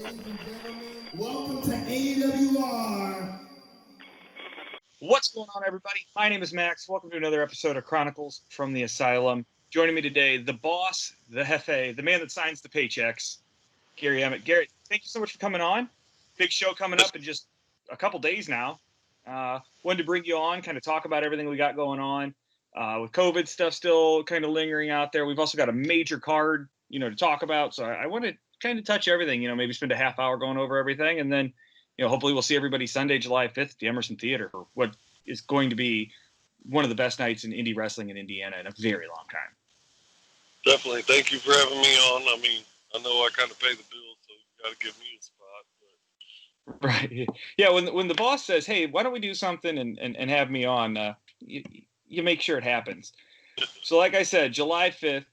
Welcome to AWR. What's going on, everybody? My name is Max. Welcome to another episode of Chronicles from the Asylum. Joining me today, the boss, the jefe, the man that signs the paychecks, Gary Emmitt. Gary, thank you so much for coming on. Big show coming up in just a couple days now. Wanted to bring you on, kind of talk about everything we got going on. With COVID stuff still kind of lingering out there, we've also got a major card, to talk about. So I want to kind of touch everything, maybe spend a half hour going over everything, and then hopefully we'll see everybody Sunday, July 5th at the Emerson Theater for what is going to be one of the best nights in indie wrestling in Indiana in a very long time. Definitely. Thank you for having me on. I mean, I know I kind of pay the bills, so you got to give me a spot. But... Right. Yeah, when the boss says, hey, why don't we do something and have me on, you make sure it happens. So like I said, July 5th,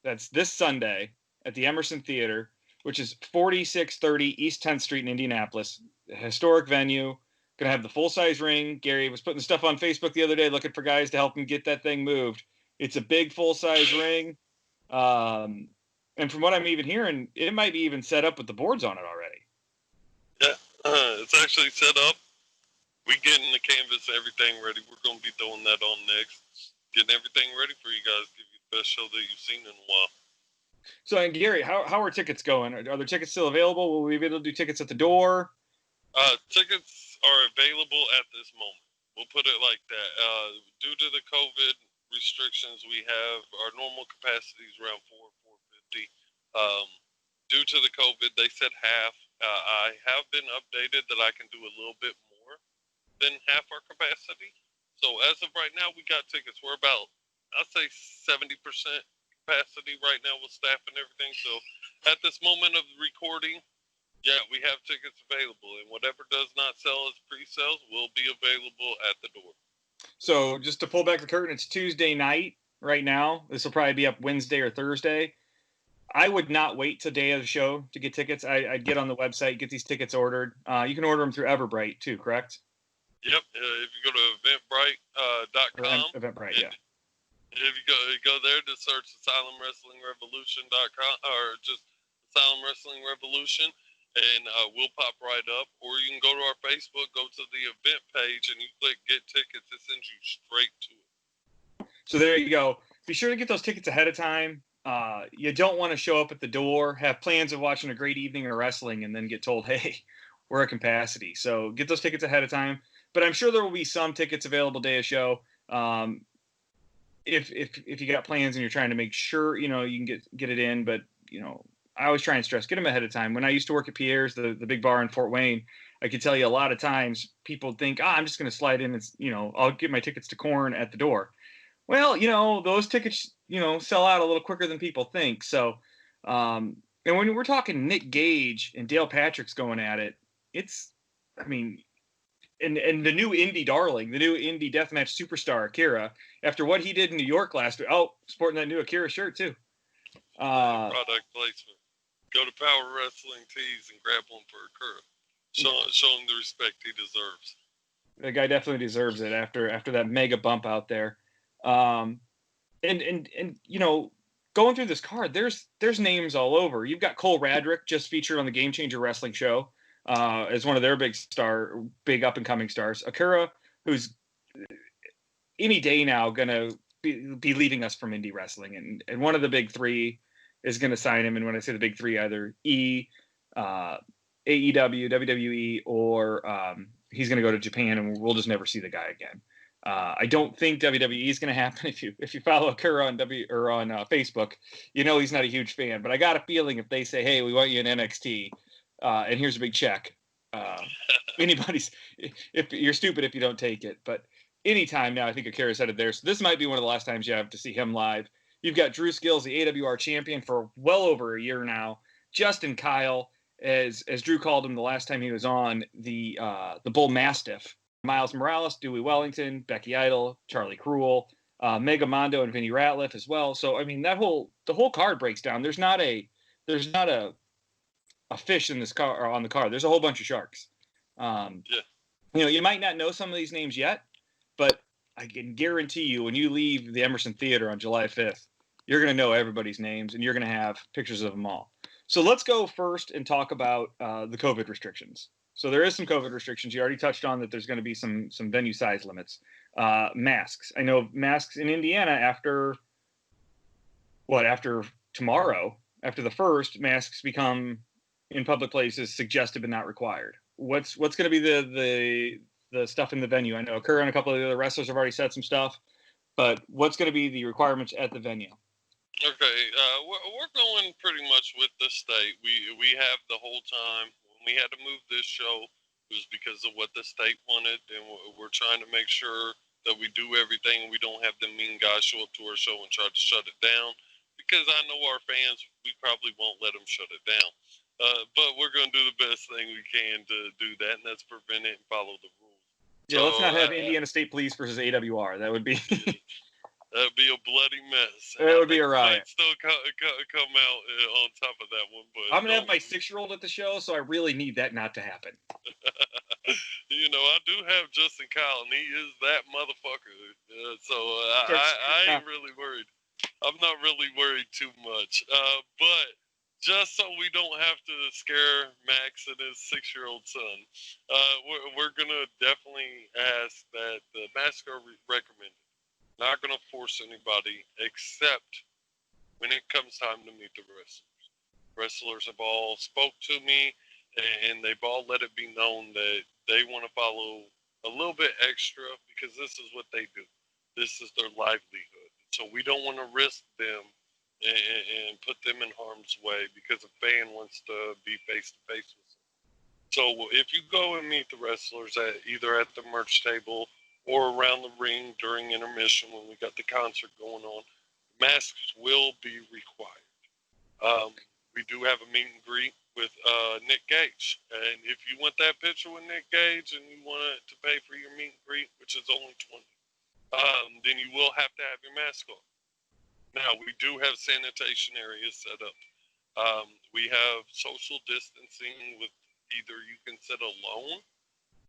that's this Sunday at the Emerson Theater, which is 4630 East 10th Street in Indianapolis. A historic venue. Going to have the full-size ring. Gary was putting stuff on Facebook the other day looking for guys to help him get that thing moved. It's a big full-size ring. And from what I'm even hearing, it might be even set up with the boards on it already. Yeah, it's actually set up. We getting the canvas, everything ready. We're going to be throwing that on next. Getting everything ready for you guys. Give you the best show that you've seen in a while. So, and Gary, how are tickets going? Are there tickets still available? Will we be able to do tickets at the door? Tickets are available at this moment. We'll put it like that. Due to the COVID restrictions we have, our normal capacity is around 450. Due to the COVID, they said half. I have been updated that I can do a little bit more than half our capacity. So as of right now, we got tickets. We're about, I'd say 70% capacity right now with staff and everything. So at this moment of the recording, yeah, we have tickets available, and whatever does not sell as pre-sales will be available at the door. So just to pull back the curtain, it's Tuesday night right now. This will probably be up Wednesday or Thursday. I would not wait till day of the show to get tickets. I'd get on the website, get these tickets ordered. You can order them through Eventbrite too, correct? Yep. If you go to eventbrite.com. Eventbrite, yeah. If you go there to search AsylumWrestlingRevolution.com or just Asylum Wrestling Revolution, and we'll pop right up. Or you can go to our Facebook, go to the event page, and you click Get Tickets. It sends you straight to it. So there you go. Be sure to get those tickets ahead of time. You don't want to show up at the door, have plans of watching a great evening of wrestling, and then get told, hey, we're at capacity. So get those tickets ahead of time. But I'm sure there will be some tickets available day of show. If you got plans and you're trying to make sure, you can get it in. But, I always try and stress, get them ahead of time. When I used to work at Pierre's, the big bar in Fort Wayne, I could tell you a lot of times people think, I'm just going to slide in and, I'll get my tickets to Corn at the door. Well, those tickets, sell out a little quicker than people think. So, and when we're talking Nick Gage and Dale Patrick's going at it, and the new indie darling, the new indie deathmatch superstar, Akira, after what he did in New York last week. Oh, sporting that new Akira shirt too. Product placement. Go to Power Wrestling Tees and grab one for Akira. Show him the respect he deserves. The guy definitely deserves it after that mega bump out there. And going through this card, there's names all over. You've got Cole Radrick just featured on the Game Changer Wrestling show as one of their big up and coming stars. Akira, who's any day now gonna be leaving us from indie wrestling, and one of the big three is going to sign him. And when I say the big three, either AEW, WWE, or he's going to go to Japan, and we'll just never see the guy again. I don't think WWE is going to happen. If you follow Akira on Facebook, he's not a huge fan. But I got a feeling if they say, "Hey, we want you in NXT, and here's a big check," if you're stupid if you don't take it. But anytime now, I think Akira's headed there. So this might be one of the last times you have to see him live. You've got Drew Skills, the AWR champion for well over a year now. Justin Kyle, as Drew called him the last time he was on, the Bull Mastiff. Miles Morales, Dewey Wellington, Becky Idol, Charlie Cruel, Mega Mondo, and Vinny Ratliff as well. So the whole card breaks down. There's not a fish in this car or on the card. There's a whole bunch of sharks. You might not know some of these names yet, but I can guarantee you when you leave the Emerson Theater on July 5th, you're going to know everybody's names and you're going to have pictures of them all. So let's go first and talk about the COVID restrictions. So there is some COVID restrictions. You already touched on that. There's going to be some venue size limits. Masks. I know masks in Indiana after tomorrow, after the 1st, masks become in public places suggested but not required. What's going to be the stuff in the venue? I know Kerr and a couple of the other wrestlers have already said some stuff, but what's going to be the requirements at the venue? Okay, we're going pretty much with the state. We have the whole time. When we had to move this show, it was because of what the state wanted, and we're trying to make sure that we do everything. We don't have the mean guys show up to our show and try to shut it down, because I know our fans, we probably won't let them shut it down. But we're going to do the best thing we can to do that, and that's prevent it and follow the rules. Yeah, so, let's not have Indiana State Police versus AWR. That would be... That'd be a bloody mess. It would be a riot. Might still come out on top of that one, but I'm gonna have my 6-year-old at the show, so I really need that not to happen. You know, I do have Justin Kyle, and he is that motherfucker. So I ain't really worried. I'm not really worried too much. But just so we don't have to scare Max and his 6-year-old son, we're gonna definitely ask that the masks are recommended. Not going to force anybody, except when it comes time to meet the wrestlers. Wrestlers have all spoke to me, and they've all let it be known that they want to follow a little bit extra, because this is what they do. This is their livelihood. So we don't want to risk them and put them in harm's way because a fan wants to be face-to-face with them. So if you go and meet the wrestlers either at the merch table or around the ring during intermission when we got the concert going on, masks will be required. We do have a meet and greet with Nick Gage. And if you want that picture with Nick Gage and you want to pay for your meet and greet, which is only $20, then you will have to have your mask on. Now, we do have sanitation areas set up. We have social distancing with either you can sit alone,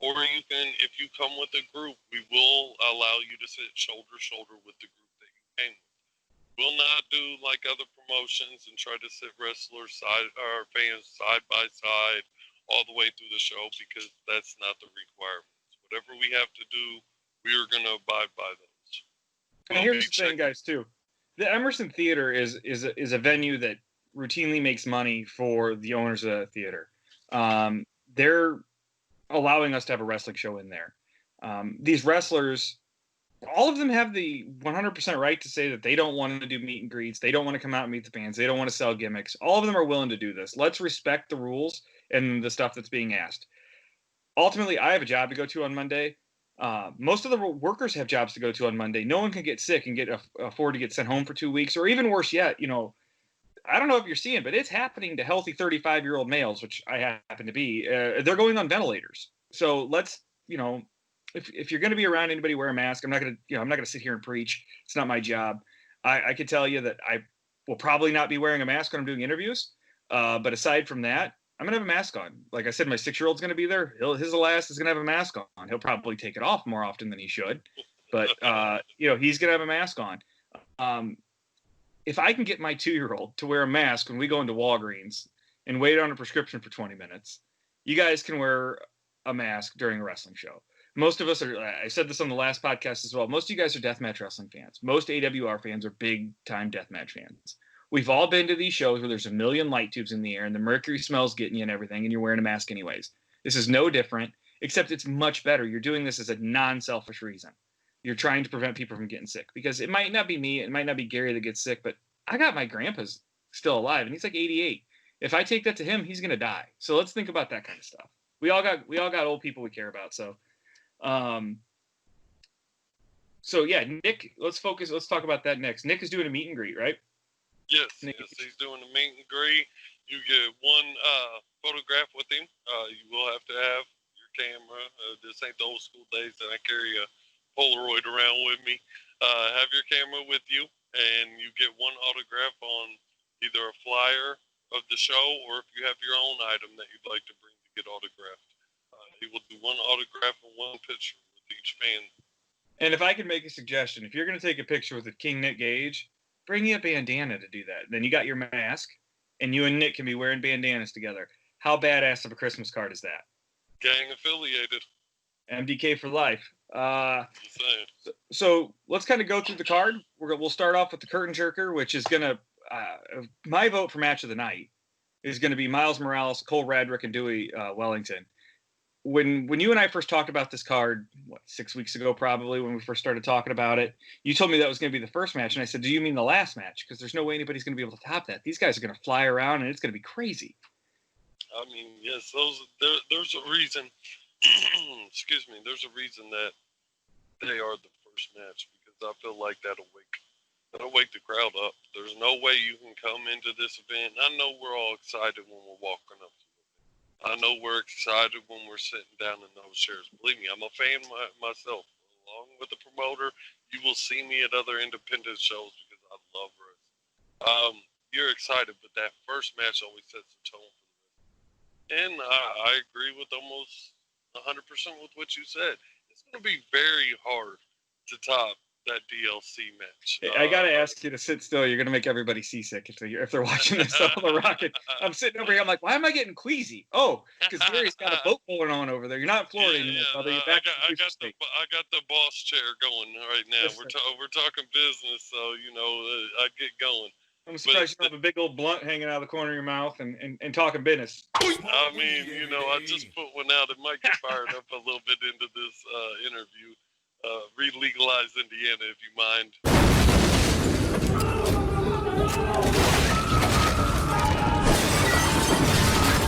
or you can, if you come with a group, we will allow you to sit shoulder to shoulder with the group that you came with. We'll not do like other promotions and try to sit wrestlers or fans side by side all the way through the show, because that's not the requirements. Whatever we have to do, we are going to abide by those. And here's the thing, guys, too. The Emerson Theater is a venue that routinely makes money for the owners of the theater. They're allowing us to have a wrestling show in there. These wrestlers, all of them have the 100% right to say that they don't want to do meet and greets. They don't want to come out and meet the fans. They don't want to sell gimmicks. All of them are willing to do this. Let's respect the rules and the stuff that's being asked. Ultimately, I have a job to go to on Monday. Most of the workers have jobs to go to on Monday. No one can get sick and afford to get sent home for 2 weeks, or even worse yet, I don't know if you're seeing, but it's happening to healthy 35-year-old males, which I happen to be. They're going on ventilators. So let's, if you're going to be around anybody, wear a mask. I'm not going to sit here and preach. It's not my job. I can tell you that I will probably not be wearing a mask when I'm doing interviews. But aside from that, I'm going to have a mask on. Like I said, my 6-year-old's going to be there. His last is going to have a mask on. He'll probably take it off more often than he should. But, he's going to have a mask on. If I can get my 2-year-old to wear a mask when we go into Walgreens and wait on a prescription for 20 minutes, you guys can wear a mask during a wrestling show. Most of us are, I said this on the last podcast as well, most of you guys are deathmatch wrestling fans. Most AWR fans are big-time deathmatch fans. We've all been to these shows where there's a million light tubes in the air and the mercury smells getting you and everything, and you're wearing a mask anyways. This is no different, except it's much better. You're doing this as a non-selfish reason. You're trying to prevent people from getting sick, because it might not be me, it might not be Gary that gets sick, but I got my grandpa's still alive and he's like 88. If I take that to him, he's going to die. So let's think about that kind of stuff. We all got old people we care about. So yeah, Nick, let's talk about that next. Nick is doing a meet and greet, right? Yes, he's doing a meet and greet. You get one photograph with him. You will have to have your camera. This ain't the old school days that I carry a Polaroid around with me. Have your camera with you, and you get one autograph on either a flyer of the show, or if you have your own item that you'd like to bring to get autographed. He will do one autograph and one picture with each fan. And if I can make a suggestion, if you're going to take a picture with the King Nick Gage, bring you a bandana to do that. Then you got your mask, and you and Nick can be wearing bandanas together. How badass of a Christmas card is that? Gang affiliated. MDK for life. Just saying. So let's kind of go through the card. We'll start off with the curtain jerker, which is gonna my vote for match of the night is going to be Miles Morales, Cole Radrick, and Dewey Wellington. When you and I first talked about this card, 6 weeks ago probably, when we first started talking about it, you told me that was going to be the first match, and I said, do you mean the last match? Because there's no way anybody's going to be able to top that. These guys are going to fly around, and it's going to be crazy. I mean, yes, there's a reason. Excuse me. There's a reason that they are the first match, because I feel like that'll wake the crowd up. There's no way you can come into this event. I know we're all excited when we're walking up to it. I know we're excited when we're sitting down in those chairs. Believe me, I'm a fan myself. Along with the promoter, you will see me at other independent shows because I love wrestling. You're excited, but that first match always sets the tone for the rest. And I agree with almost 100% with what you said. It's going to be very hard to top that DLC match. I gotta ask you to sit still. You're gonna make everybody seasick if they're watching this on the rocket. I'm sitting over here. I'm like, why am I getting queasy? Oh, because Gary's got a boat pulling on over there. You're not in Florida anymore, brother. You're back I got the boss chair going right now. Listen. We're talking business, so I get going. I'm surprised you don't have a big old blunt hanging out of the corner of your mouth and talking business. I mean, I just put one out. It might get fired up a little bit into this interview. Re-legalize Indiana, if you mind.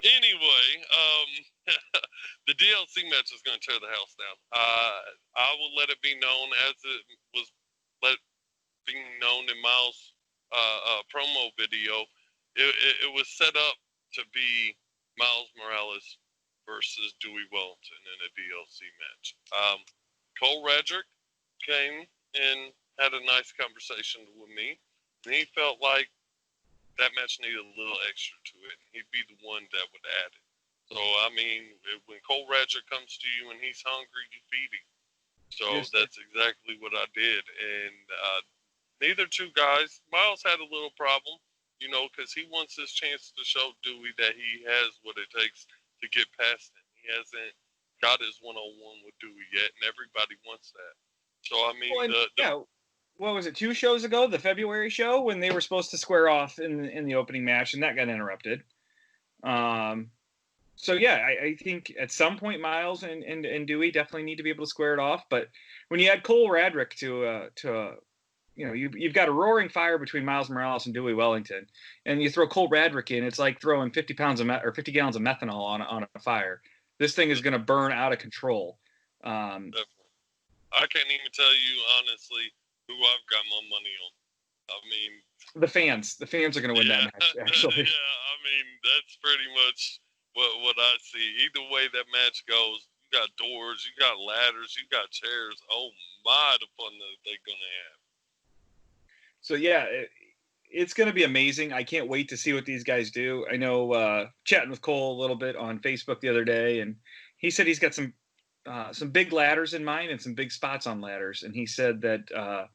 Anyway, the DLC match is going to tear the house down. I will let it be known as it was being known in Miles' promo video. It was set up to be Miles Morales versus Dewey Wellington in a DLC match. Cole Radrick came and had a nice conversation with me, and he felt like that match needed a little extra to it, and he'd be the one that would add it. So, I mean, when Cole Radrick comes to you and he's hungry, you feed him. So yes, that's exactly what I did. And neither two guys, Miles had a little problem, because he wants his chance to show Dewey that he has what it takes to get past him. He hasn't got his one-on-one with Dewey yet, and everybody wants that. So, I mean, what was it, 2 shows ago, the February show, when they were supposed to square off in the opening match, and that got interrupted. So, yeah, I think at some point Miles and Dewey definitely need to be able to square it off, but when you add Cole Radrick to you've got a roaring fire between Miles Morales and Dewey Wellington, and you throw Cole Radrick in, it's like throwing 50 gallons of methanol on a fire. This thing is going to burn out of control. Definitely. I can't even tell you, honestly, who I've got my money on. I mean... The fans. The fans are going to win that match, actually. Yeah, I mean, that's pretty much what I see. Either way that match goes, you got doors, you got ladders, you got chairs. Oh, my, the fun that they're going to have. So, yeah, it's going to be amazing. I can't wait to see what these guys do. I know chatting with Cole a little bit on Facebook the other day, and he said he's got some big ladders in mind and some big spots on ladders. And he said that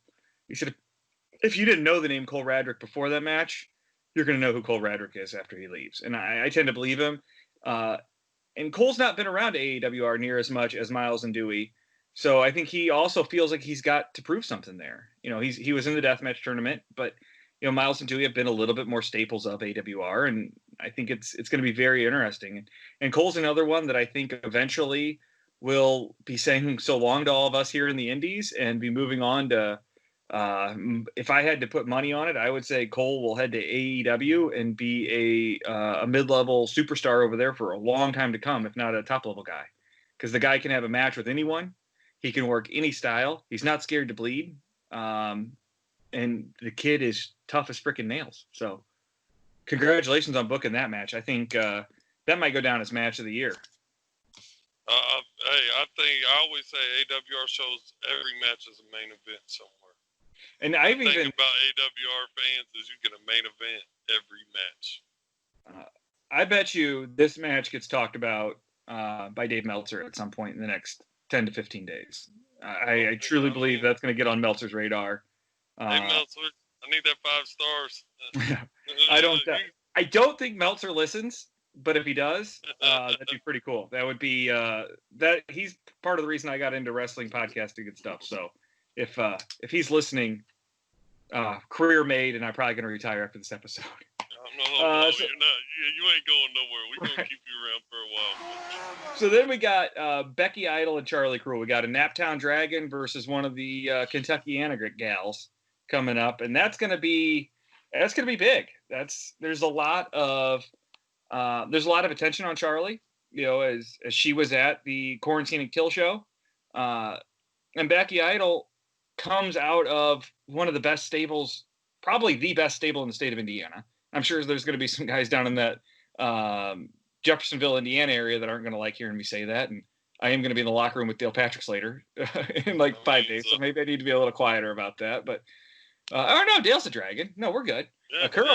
if you didn't know the name Cole Radrick before that match, you're going to know who Cole Radrick is after he leaves. And I tend to believe him. And Cole's not been around AWR near as much as Miles and Dewey. So I think he also feels like he's got to prove something there. He was in the deathmatch tournament, but Miles and Dewey have been a little bit more staples of AWR, and I think it's going to be very interesting. And Cole's another one that I think eventually will be saying so long to all of us here in the Indies and be moving on to, if I had to put money on it, I would say Cole will head to AEW and be a mid-level superstar over there for a long time to come, if not a top-level guy. Because the guy can have a match with anyone. He can work any style. He's not scared to bleed. And the kid is tough as freaking nails. So congratulations on booking that match. I think that might go down as match of the year. Hey, I always say AWR shows every match is a main event somewhere. And the thing about AWR fans is you get a main event every match. I bet you this match gets talked about by Dave Meltzer at some point in the next 10 to 15 days. I truly believe that's going to get on Meltzer's radar. Hey, Meltzer, I need that 5 stars. I don't I don't think Meltzer listens, but if he does, that'd be pretty cool. That would be that he's part of the reason I got into wrestling podcasting and stuff. So if he's listening, career made, and I'm probably going to retire after this episode. No, you're not. You ain't going nowhere. We're going to keep you around for a while. So then we got Becky Idol and Charlie Cruel. We got a Naptown Dragon versus one of the Kentuckiana gals coming up, and that's going to be big. There's a lot of attention on Charlie, as she was at the Quarantine and Kill show, and Becky Idol comes out of one of the best stables, probably the best stable in the state of Indiana. I'm sure there's going to be some guys down in that Jeffersonville, Indiana area that aren't going to like hearing me say that. And I am going to be in the locker room with Dale Patrick Slater in 5 days. So maybe I need to be a little quieter about that. But, no, Dale's a dragon. No, we're good. I was going to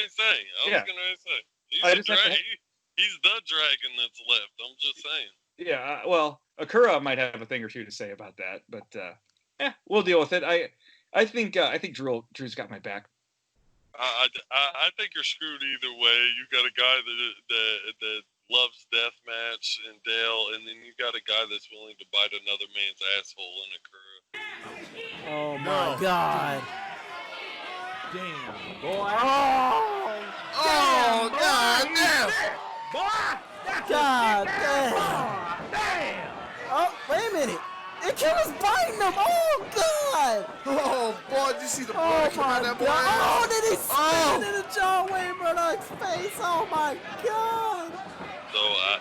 say. He's the dragon that's left. I'm just saying. Yeah, well, Akura might have a thing or two to say about that. But, we'll deal with it. I think Drew's got my back. I think you're screwed either way. You got a guy that loves deathmatch in Dale, and then you got a guy that's willing to bite another man's asshole in a Akura. Oh my God! Damn, boy! Oh God! Damn! Boy! God damn! Oh, wait a minute! The killer's biting him! Oh, God! Oh, boy, did you see the blood come out of that boy? Oh, did he spit in the John Wayne Murdoch's face? Oh, my God! So, I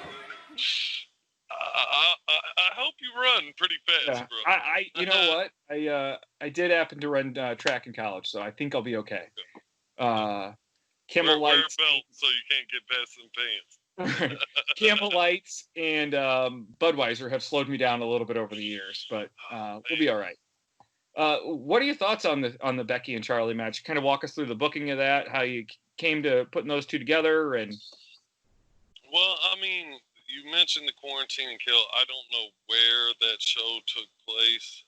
hope you run pretty fast, bro. You know what? I did happen to run track in college, so I think I'll be okay. Camel wear Lights. a belt so you can't get past some pants. Camel Lights and Budweiser have slowed me down a little bit over the years, but we'll be all right. What are your thoughts on the Becky and Charlie match? Kind of walk us through the booking of that, how you came to putting those two together, and. Well, I mean, you mentioned the Quarantine and Kill. I don't know where that show took place.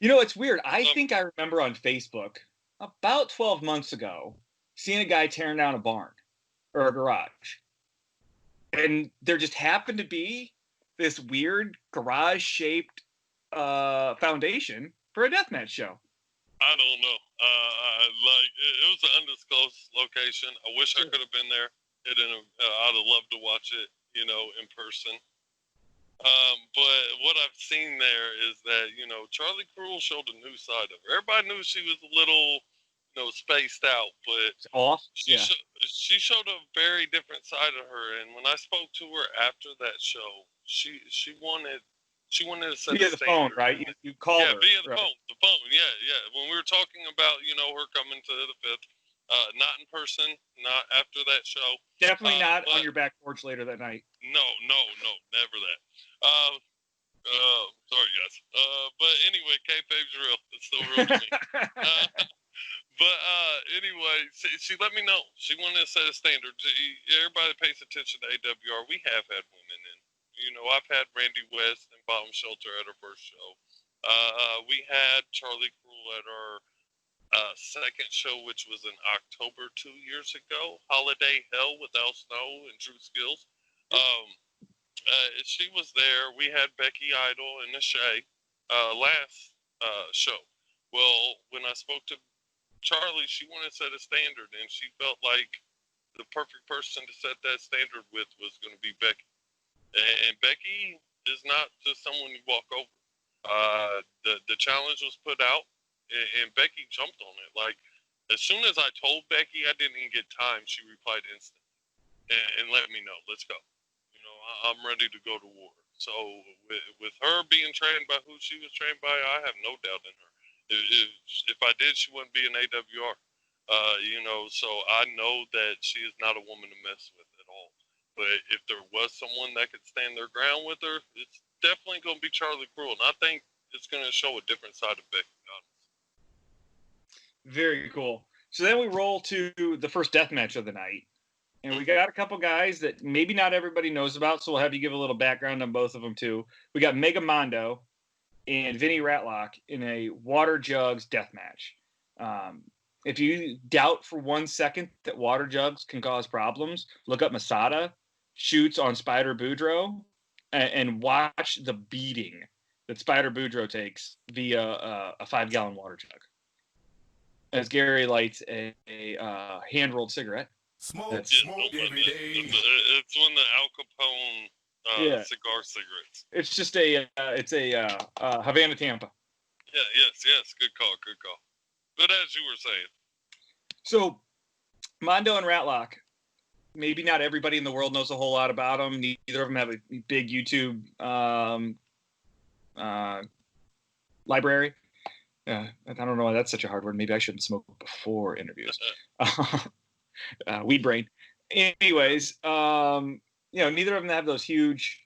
It's weird. I think I remember on Facebook about 12 months ago seeing a guy tearing down a barn or a garage. And there just happened to be this weird garage-shaped foundation for a deathmatch show. I don't know. It was an undisclosed location. I wish I could have been there. I'd have loved to watch it, in person. But what I've seen there is that, Charlie Cruel showed a new side of her. Everybody knew she was a little, spaced out, but she showed a very different side of her. And when I spoke to her after that show, she wanted to set via the the phone, standard. right? You called her. Via the right. phone. The phone, yeah. When we were talking about, her coming to the 5th, not in person, not after that show. Definitely not on your back porch later that night. No, never that. Sorry, guys. But anyway, kayfabe's real. It's still real to me. But anyway, she let me know. She wanted to set a standard. Everybody that pays attention to AWR, we have had women in. I've had Randy West and Bottom Shelter at her first show. We had Charlie Cruel at our second show, which was in October 2 years ago. Holiday Hell with Al Snow and Drew Skills. She was there. We had Becky Idol and Nashay last show. Well, when I spoke to Charlie, she wanted to set a standard, and she felt like the perfect person to set that standard with was going to be Becky. And Becky is not just someone you walk over. The challenge was put out, and Becky jumped on it. Like, as soon as I told Becky, I didn't even get time, she replied instantly and let me know, let's go. I'm ready to go to war. So with her being trained by who she was trained by, I have no doubt in her. If I did, she wouldn't be an AWR. So I know that she is not a woman to mess with at all. But if there was someone that could stand their ground with her, it's definitely going to be Charlie Cruel. And I think it's going to show a different side of Becky. Very cool. So then we roll to the first death match of the night. And we got a couple guys that maybe not everybody knows about, so we'll have you give a little background on both of them, too. We got Mega Mondo and Vinny Ratlock in a water jugs death match. if you doubt for 1 second that water jugs can cause problems, look up Masada shoots on Spider Boudreaux and watch the beating that Spider Boudreaux takes via a 5-gallon water jug as Gary lights a hand-rolled cigarette. Smoke, That's- Yeah, smoke every day. it's one of the Al Capone Yeah. cigar cigarettes. It's just a Havana Tampa. Yeah, yes. Good call. But as you were saying, So Mondo and Ratlock, maybe not everybody in the world knows a whole lot about them. Neither of them have a big YouTube library. I don't know why that's such a hard word. Maybe I shouldn't smoke before interviews. Weed brain. Anyways, neither of them have those huge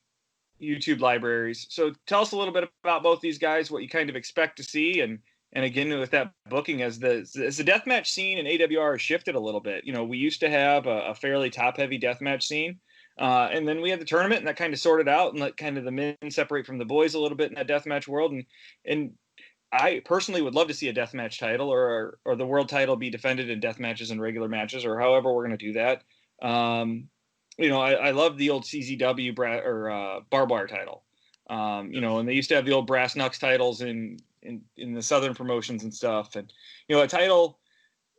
YouTube libraries. So tell us a little bit about both these guys, what you kind of expect to see, and again with that booking, as the deathmatch scene in AWR has shifted a little bit. We used to have a fairly top-heavy deathmatch scene, and then we had the tournament, and that kind of sorted out and let kind of the men separate from the boys a little bit in that deathmatch world. And I personally would love to see a deathmatch title or the world title be defended in death matches and regular matches, or however we're going to do that. I love the old CZW barbed wire title. And they used to have the old brass knucks titles in the Southern promotions and stuff. And, a title,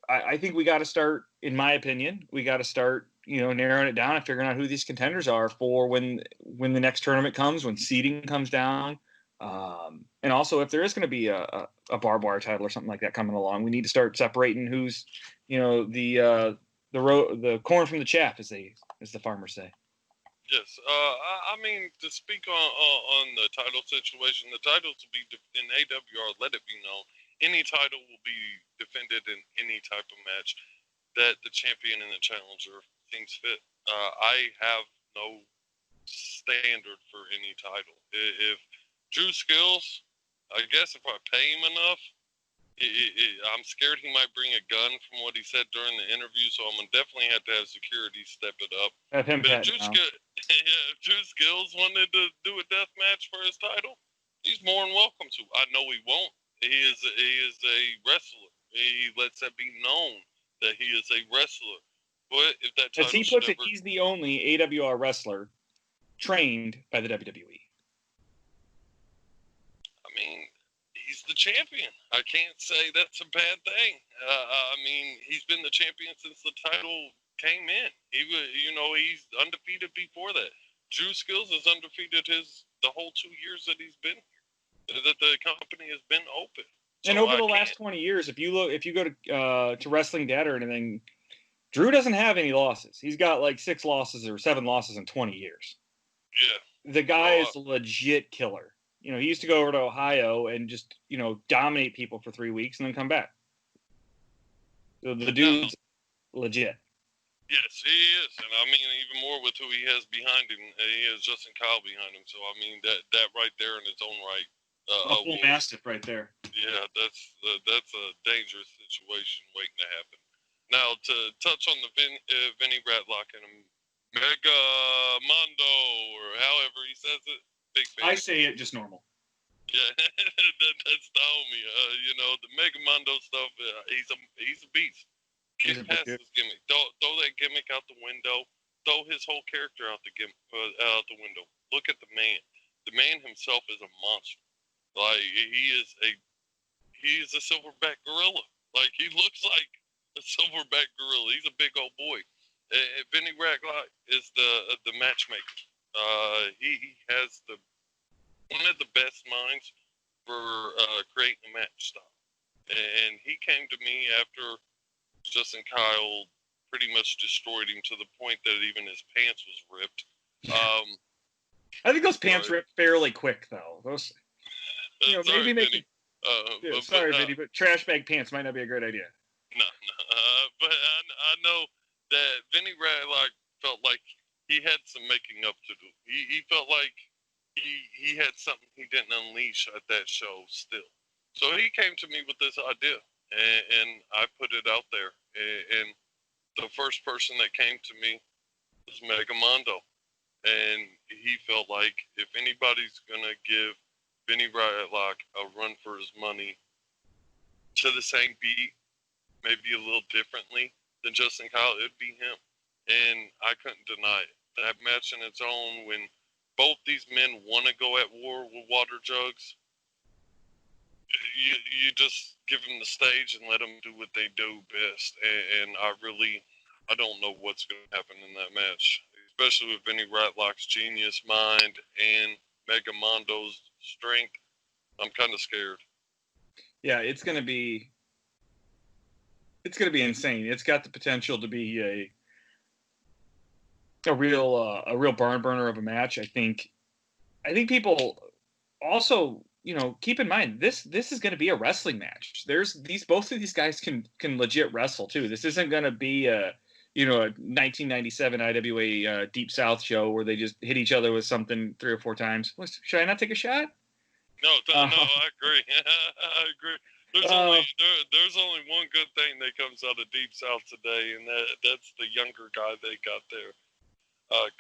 I think we got to start, in my opinion, narrowing it down and figuring out who these contenders are for when the next tournament comes, when seeding comes down. And also, if there is going to be a barbed wire title or something like that coming along, we need to start separating who's, the corn from the chaff, as the farmers say. yes. I mean, to speak on the title situation, the titles will be in AWR. Let it be known, any title will be defended in any type of match that the champion and the challenger thinks fit. I have no standard for any title. If Drew Skills, I guess if I pay him enough, I'm scared he might bring a gun from what he said during the interview, so I'm going to definitely have to have security step it up. Have him But pet if now. if Drew Skills wanted to do a death match for his title, he's more than welcome to. I know he won't. He is a wrestler. He lets that be known that he is a wrestler. But if that title As he puts it, he's the only AWR wrestler trained by the WWE. I mean, he's the champion. I can't say that's a bad thing. I mean, he's been the champion since the title came in. He's undefeated before that. Drew Skills is undefeated the whole 2 years that he's been here, that the company has been open. And over the last 20 years, if you go to Wrestling Data or anything, Drew doesn't have any losses. He's got like 6 losses or 7 losses in 20 years. Yeah. The guy is a legit killer. He used to go over to Ohio and just, dominate people for 3 weeks and then come back. So the dude's legit. Yes, he is. And I mean, even more with who he has behind him. He has Justin Kyle behind him. So, I mean, that right there in its own right. A full mastiff right there. Yeah, that's a dangerous situation waiting to happen. Now, to touch on the Vinny Ratlock and Mega Mondo, or however he says it, big fan. I say it just normal. Yeah, that's the homie. The Mega Mondo stuff. He's a beast. He's Get a past big his gimmick. Throw that gimmick out the window. Throw his whole character out the window. Look at the man. The man himself is a monster. Like he is a silverback gorilla. Like he looks like a silverback gorilla. He's a big old boy. Vinny Ratlock is the matchmaker. He has one of the best minds for creating a match style. And he came to me after Justin Kyle pretty much destroyed him to the point that even his pants was ripped. I think those pants ripped fairly quick, though. Those, sorry, maybe make Vinny. sorry, Vinny, but trash bag pants might not be a great idea. No. But I know that Vinny Ratlock felt like he had some making up to do. He felt like he had something he didn't unleash at that show still. So he came to me with this idea, and I put it out there. And the first person that came to me was Mega Mondo. And he felt like if anybody's going to give Vinny Ratlock a run for his money to the same beat maybe a little differently than Justin Kyle, it'd be him. And I couldn't deny it. That match in its own, when both these men want to go at war with water jugs, you just give them the stage and let them do what they do best. And I don't know what's going to happen in that match, especially with Vinny Ratlock's genius mind and Mega Mondo's strength. I'm kind of scared. Yeah, it's going to be insane. It's got the potential to be a real barn burner of a match. I think people also, keep in mind this is going to be a wrestling match. Both of these guys can legit wrestle too. This isn't going to be a 1997 IWA Deep South show where they just hit each other with something 3 or 4 times. Should I not take a shot? No, I agree. I agree. There's only one good thing that comes out of Deep South today, and that's the younger guy they got there.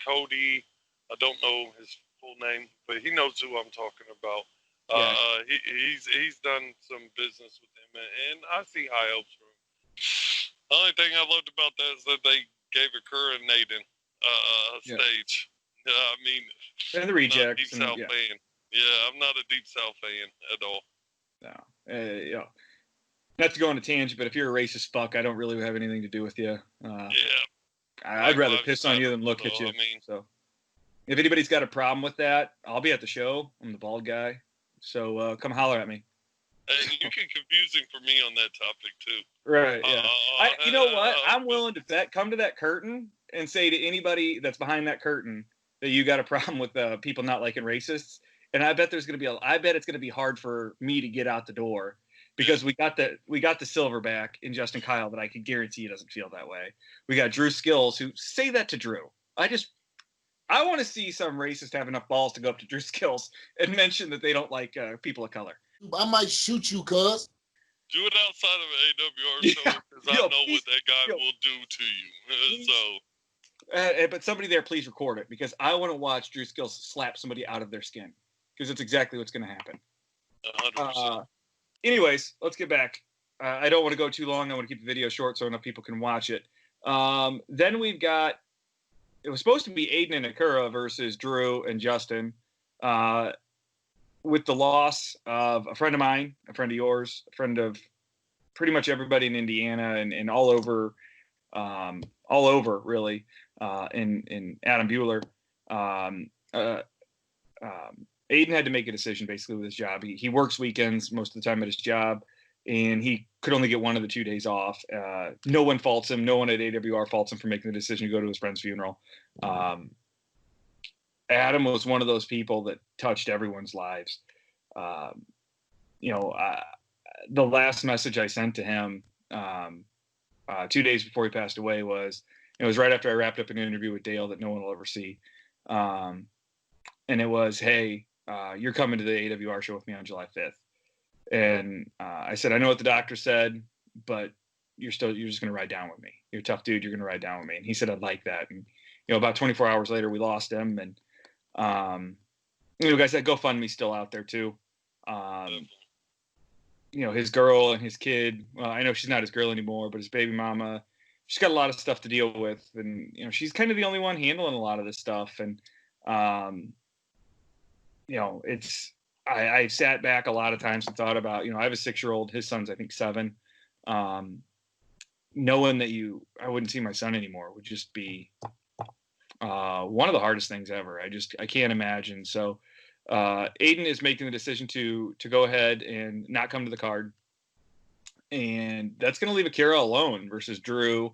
Cody, I don't know his full name, but he knows who I'm talking about. Yeah. He's done some business with him, and I see high hopes for him. The only thing I loved about that is that they gave Akura and Nathan stage. I mean, and the rejects. Deep South fan. Yeah, I'm not a Deep South fan at all. No. Not to go on a tangent, but if you're a racist fuck, I don't really have anything to do with you. I'd rather piss on you than look at you. So, if anybody's got a problem with that, I'll be at the show. I'm the bald guy. So come holler at me. And you can confuse him for me on that topic too. Right. Yeah. You know what? I'm willing to come to that curtain and say to anybody that's behind that curtain that you got a problem with people not liking racists. And I bet it's going to be hard for me to get out the door because we got the silverback in Justin Kyle, but I can guarantee he doesn't feel that way. We got Drew Skills, who say that to Drew. I want to see some racist have enough balls to go up to Drew Skills and mention that they don't like people of color. I might shoot you, cuz. Do it outside of an AWR show because I know what that guy will do to you. But somebody there, please record it because I want to watch Drew Skills slap somebody out of their skin because it's exactly what's going to happen. 100%. Anyways, let's get back. I don't want to go too long. I want to keep the video short so enough people can watch it. Then we've got, it was supposed to be Aiden and Akura versus Drew and Justin. With the loss of a friend of mine, a friend of yours, a friend of pretty much everybody in Indiana and all over really, in Adam Bueller. Aiden had to make a decision basically with his job. He works weekends most of the time at his job, and he could only get 1 of the 2 days off. No one faults him. No one at AWR faults him for making the decision to go to his friend's funeral. Adam was one of those people that touched everyone's lives. The last message I sent to him 2 days before he passed away it was right after I wrapped up an interview with Dale that no one will ever see. And it was, hey, you're coming to the AWR show with me on July 5th. And I said, I know what the doctor said, but you're just going to ride down with me. You're a tough dude. You're going to ride down with me. And he said, I'd like that. And, about 24 hours later, we lost him. And, guys, that GoFundMe's still out there too. His girl and his kid, well, I know she's not his girl anymore, but his baby mama, she's got a lot of stuff to deal with. And, she's kind of the only one handling a lot of this stuff. And, I sat back a lot of times and thought about, I have a 6-year-old, his son's, I think 7. Knowing that I wouldn't see my son anymore would just be one of the hardest things ever. I can't imagine. So Aiden is making the decision to go ahead and not come to the card. And that's going to leave Akira alone versus Drew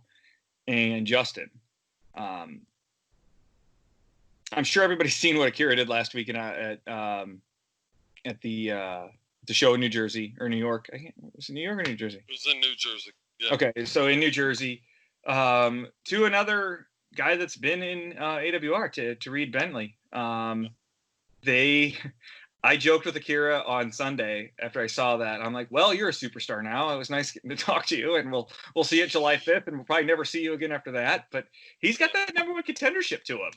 and Justin. I'm sure everybody's seen what Akira did last week at the show in New Jersey or New York. Was it New York or New Jersey? It was in New Jersey. Yeah. Okay, so in New Jersey, to another guy that's been in AWR, to Reed Bentley. I joked with Akira on Sunday after I saw that. I'm like, well, you're a superstar now. It was nice getting to talk to you, and we'll see you July 5th, and we'll probably never see you again after that. But he's got that number 1 contendership to him.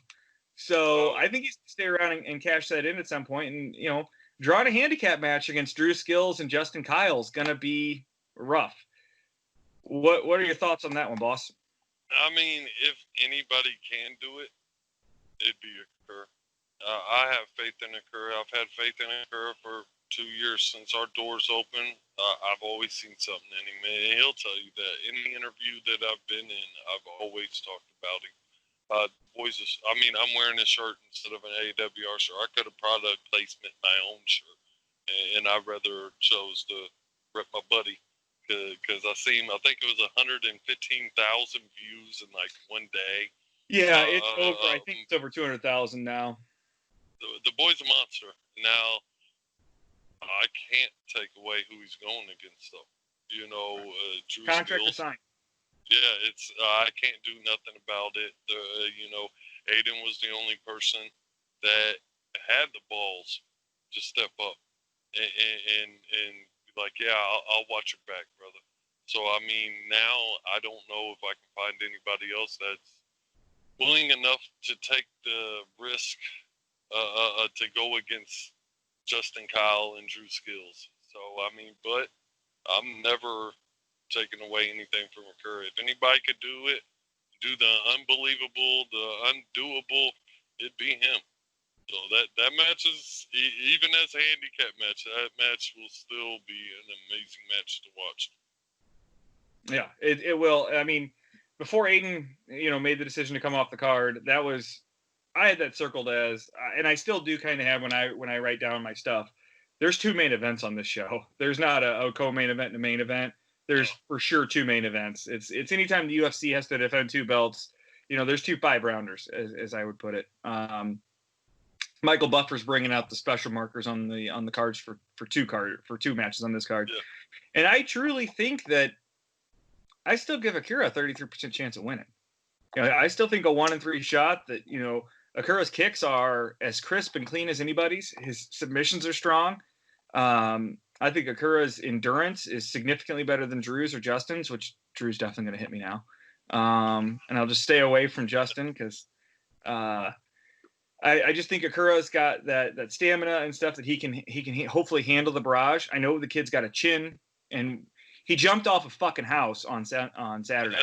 So I think he's going to stay around and cash that in at some point. And, drawing a handicap match against Drew Skills and Justin Kyle is going to be rough. What are your thoughts on that one, boss? I mean, if anybody can do it, it'd be Occur. I have faith in Occur. I've had faith in Occur for 2 years since our doors open. I've always seen something in him, and he'll tell you that. Any interview that I've been in, I've always talked about him. I'm wearing a shirt instead of an AWR shirt. I could have product placement my own shirt, and I rather chose to rip my buddy because I think it was 115,000 views in like one day. Yeah, it's over. I think it's over 200,000 now. The boy's a monster. Now, I can't take away who he's going against, though. Drew Contract Skills. assigned. Yeah, it's I can't do nothing about it. Aiden was the only person that had the balls to step up and be like, yeah, I'll watch your back, brother. So I mean, now I don't know if I can find anybody else that's willing enough to take the risk to go against Justin Kyle and Drew Skills. So I mean, but I'm never taking away anything from Occur. If anybody could do it, do the unbelievable, the undoable, it'd be him. So that match is, even as a handicap match, that match will still be an amazing match to watch. Yeah, it will. I mean, before Aiden, made the decision to come off the card, I had that circled as, and I still do kind of have when I write down my stuff. There's 2 main events on this show. There's not a co-main event and a main event. There's for sure 2 main events. It's anytime the UFC has to defend 2 belts, there's 2 5-rounders, as I would put it. Michael Buffer's bringing out the special markers on the cards for 2 matches on this card. Yeah. And I truly think that I still give Akira a 33% chance of winning. I still think a 1-3 shot that, Akira's kicks are as crisp and clean as anybody's. His submissions are strong. I think Akira's endurance is significantly better than Drew's or Justin's, which Drew's definitely going to hit me now. And I'll just stay away from Justin because I just think Akira's got that stamina and stuff that he can hopefully handle the barrage. I know the kid's got a chin, and he jumped off a fucking house on Saturday.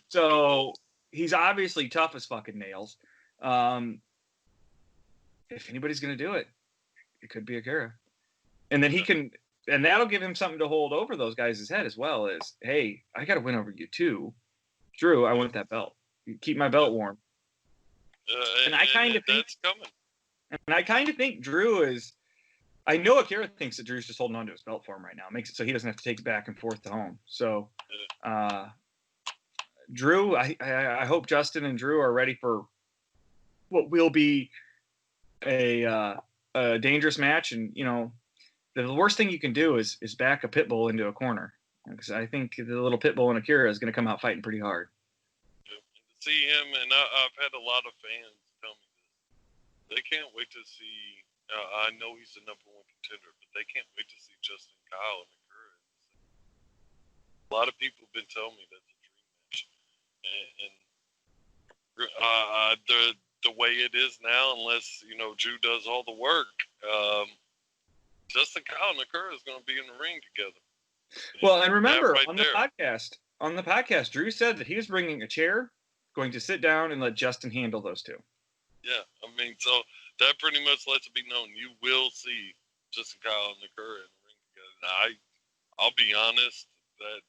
So he's obviously tough as fucking nails. If anybody's going to do it, it could be Akira. And then and that'll give him something to hold over those guys' head as well as, hey, I got to win over you too. Drew, I want that belt. Keep my belt warm. And I kind of think that's coming. And I kind of think Drew is, I know Akira thinks that Drew's just holding on to his belt for him right now. Makes it so he doesn't have to take it back and forth to home. So, Drew, I hope Justin and Drew are ready for what will be a dangerous match. And, the worst thing you can do is back a pit bull into a corner. Because I think the little pit bull in Akira is going to come out fighting pretty hard. Yeah. To see him, and I've had a lot of fans tell me this. They can't wait to see, I know he's the #1 contender, but they can't wait to see Justin Kyle and Akira. A lot of people have been telling me that's a dream match. And the way it is now, unless, Drew does all the work, Justin Kyle and Akira is going to be in the ring together. Well, and remember, on the podcast, Drew said that he was bringing a chair, going to sit down and let Justin handle those 2. Yeah, I mean, so that pretty much lets it be known you will see Justin Kyle and Akira in the ring together. Now, I'll be honest that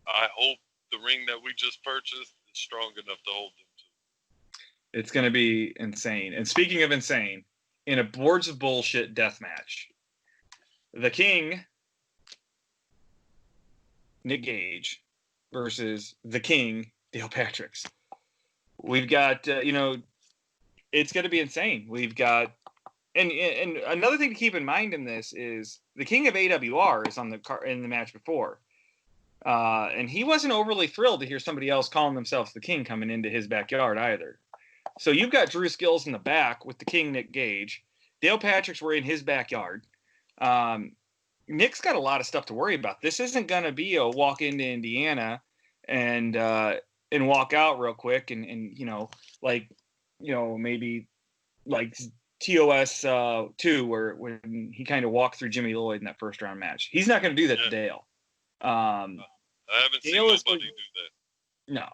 I hope the ring that we just purchased is strong enough to hold them to. It's going to be insane. And speaking of insane, in a Boards of Bullshit death match, the King, Nick Gage, versus the King, Dale Patricks. We've got, it's going to be insane. We've got, and another thing to keep in mind in this is the King of AWR is in the match before. And he wasn't overly thrilled to hear somebody else calling themselves the King coming into his backyard either. So you've got Drew Skills in the back with the King, Nick Gage. Dale Patricks were in his backyard. Nick's got a lot of stuff to worry about. This isn't going to be a walk into Indiana and walk out real quick and maybe like TOS 2 where when he kind of walked through Jimmy Lloyd in that first round match. He's not going to do that to Dale. I haven't seen Dale nobody do that. No.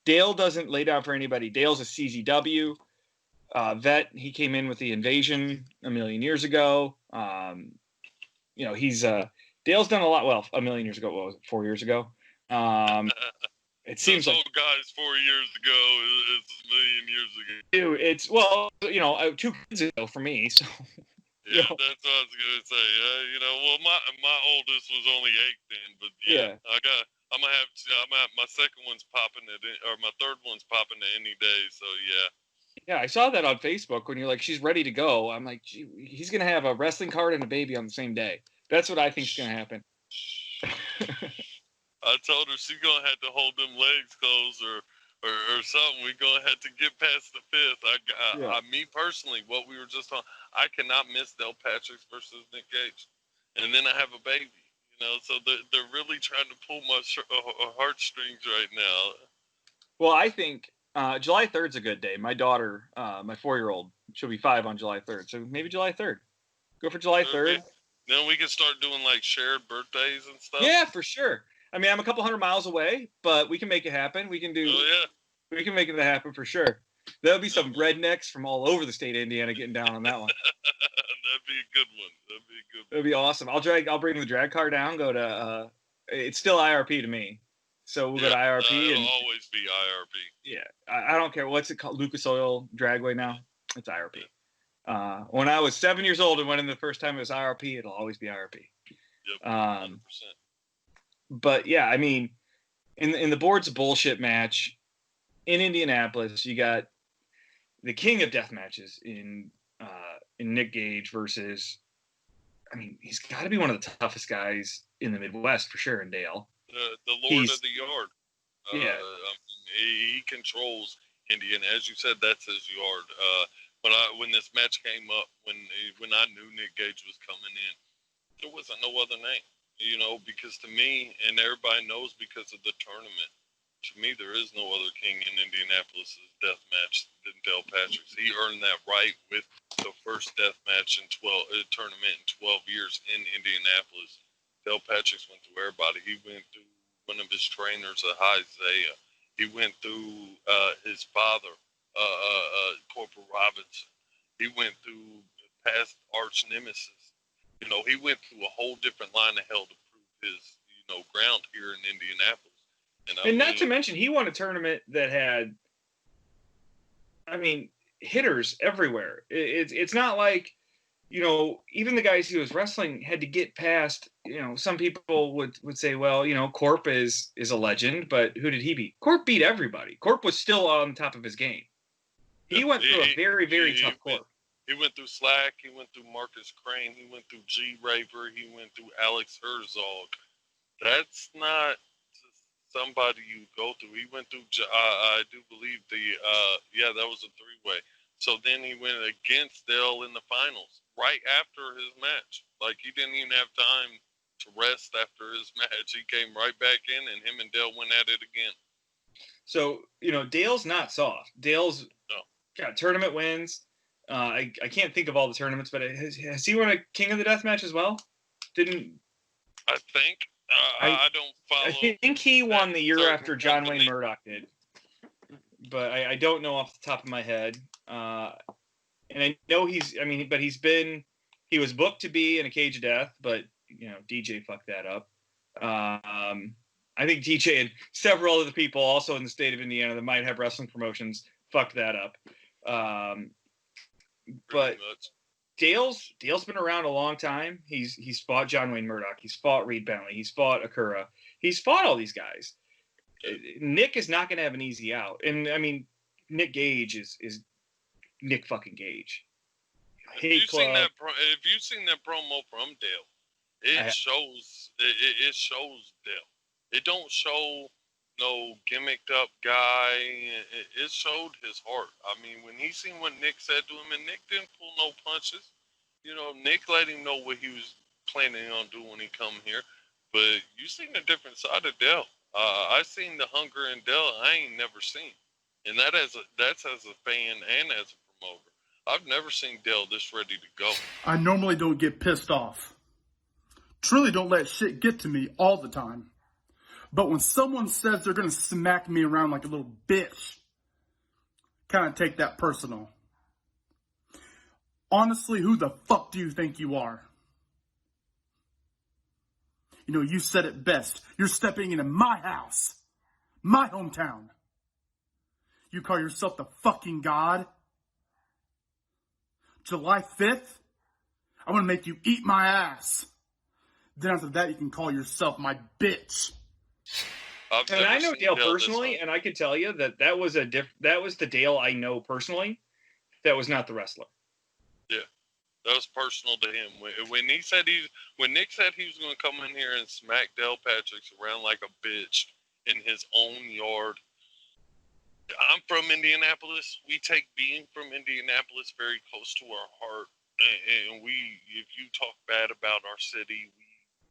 Dale doesn't lay down for anybody. Dale's a CZW vet. He came in with the Invasion a million years ago. He's Dale's done a lot. Well, a million years ago. What was it? 4 years ago. It seems Those like old guys 4 years ago is a million years ago. dude, it's 2 kids ago for me. So Yeah, that's what I was gonna say. Well, my oldest was only 8 then, but yeah. I'm gonna have my second one's popping or my third one's popping to any day. So yeah. Yeah, I saw that on Facebook when you're like, she's ready to go. I'm like, he's gonna have a wrestling card and a baby on the same day. That's what I think's gonna happen. I told her she's gonna have to hold them legs closed or something. We're gonna have to get past the 5th. Me personally, what we were just on, I cannot miss Del Patrick versus Nick Gage, and then I have a baby. So they're really trying to pull my heartstrings right now. Well, I think July 3rd's a good day. My daughter, my 4-year-old, she'll be 5 on July 3rd, so maybe July 3rd. Go for July 3rd. Then we can start doing like shared birthdays and stuff. Yeah, for sure. I mean, I'm a couple hundred miles away, but we can make it happen. We can do. Oh yeah. We can make it happen for sure. There'll be some rednecks from all over the state of Indiana getting down on that one. That'd be a good one. That'd be awesome. I'll bring the drag car down. Go to. It's still IRP to me, so we'll go to IRP. It'll always be IRP. Yeah, I don't care. What's it called? Lucas Oil Dragway now. It's IRP. When I was 7 years old and went in the first time it was IRP, it'll always be IRP. Yep. 100%. But yeah, I mean, in the board's bullshit match in Indianapolis, you got the king of death matches in Nick Gage versus. I mean, he's got to be one of the toughest guys in the Midwest for sure. In Dale, the Lord of the Yard. He controls Indiana, as you said. That's his yard. When this match came up, when I knew Nick Gage was coming in, there wasn't no other name. Because to me, and everybody knows because of the tournament, to me, there is no other king in Indianapolis' death match than Del Patrick's. He earned that right with the first death match tournament in 12 years in Indianapolis. Del Patrick's went through everybody. He went through one of his trainers, Isaiah. He went through his father, Corporal Robinson. He went through past arch nemesis. He went through a whole different line of hell to prove his, ground here in Indianapolis. And not to mention, he won a tournament that had, hitters everywhere. It's not like, even the guys he was wrestling had to get past, some people would say, well, Corp is a legend, but who did he beat? Corp beat everybody. Corp was still on top of his game. He went through a very, very tough Corp. He went through Slack. He went through Marcus Crane. He went through G. Raver. He went through Alex Herzog. That's not somebody you go through. He went through, I do believe that was a 3-way. So then he went against Dale in the finals right after his match. Like, he didn't even have time to rest after his match. He came right back in, and him and Dale went at it again. So, Dale's not soft. Dale's got tournament wins. I can't think of all the tournaments, but has he won a King of the Death match as well? I think. I don't follow. I think he won the year after John Wayne Murdoch did, but I don't know off the top of my head. And I know he was booked to be in a Cage of Death, but DJ fucked that up. I think DJ and several other people also in the state of Indiana that might have wrestling promotions fucked that up. But Dale's been around a long time. He's fought John Wayne Murdoch. He's fought Reed Bentley. He's fought Akura. He's fought all these guys. Nick is not going to have an easy out. And Nick Gage is Nick fucking Gage. If you've seen that promo from Dale, it shows Dale. It don't show no gimmicked up guy. It showed his heart. When he seen what Nick said to him, and Nick didn't pull no punches. Nick let him know what he was planning on doing when he come here. But you seen a different side of Dale. I seen the hunger in Dale I ain't never seen. And that's as a fan and as a promoter. I've never seen Dale this ready to go. I normally don't get pissed off. Truly don't let shit get to me all the time. But when someone says they're going to smack me around like a little bitch, kind of take that personal. Honestly, who the fuck do you think you are? You know, you said it best. You're stepping into my house, my hometown. You call yourself the fucking god? July 5th? I'm going to make you eat my ass. Then after that, you can call yourself my bitch. And I know Dale personally, and I can tell you that was the Dale I know personally. That was not the wrestler. Yeah, that was personal to him. When Nick said he was going to come in here and smack Dale Patricks around like a bitch in his own yard. I'm from Indianapolis. We take being from Indianapolis very close to our heart. And if you talk bad about our city, we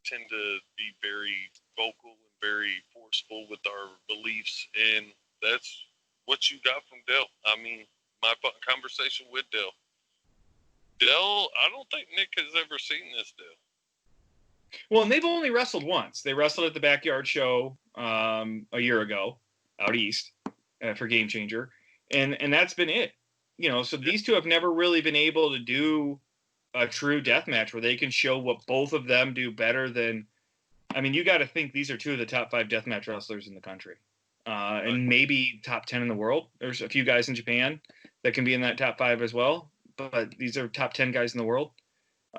tend to be very vocal and very forceful with our beliefs. And that's what you got from Dale. I mean, my conversation with Dale. Dale, I don't think Nick has ever seen this Dale. Well, and they've only wrestled once. They wrestled at the Backyard Show a year ago out east for Game Changer. And that's been it. You know, so these two have never really been able to do a true death match where they can show what both of them do better than. I mean, you got to think these are two of the top 5 deathmatch wrestlers in the country, and maybe top 10 in the world. There's a few guys in Japan that can be in that top 5 as well, but these are top 10 guys in the world.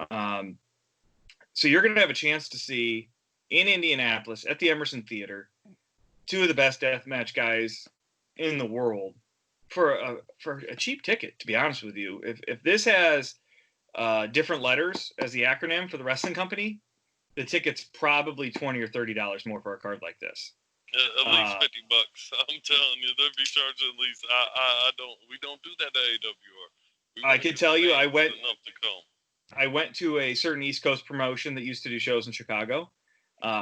So you're going to have a chance to see in Indianapolis at the Emerson Theater 2 of the best deathmatch guys in the world. For a cheap ticket, to be honest with you. If this has different letters as the acronym for the wrestling company, the ticket's probably $20 or $30 more for a card like this. At least $50. I'm telling you, they'll be charging at least. We don't do that at AWR. I can tell you, I went to a certain East Coast promotion that used to do shows in Chicago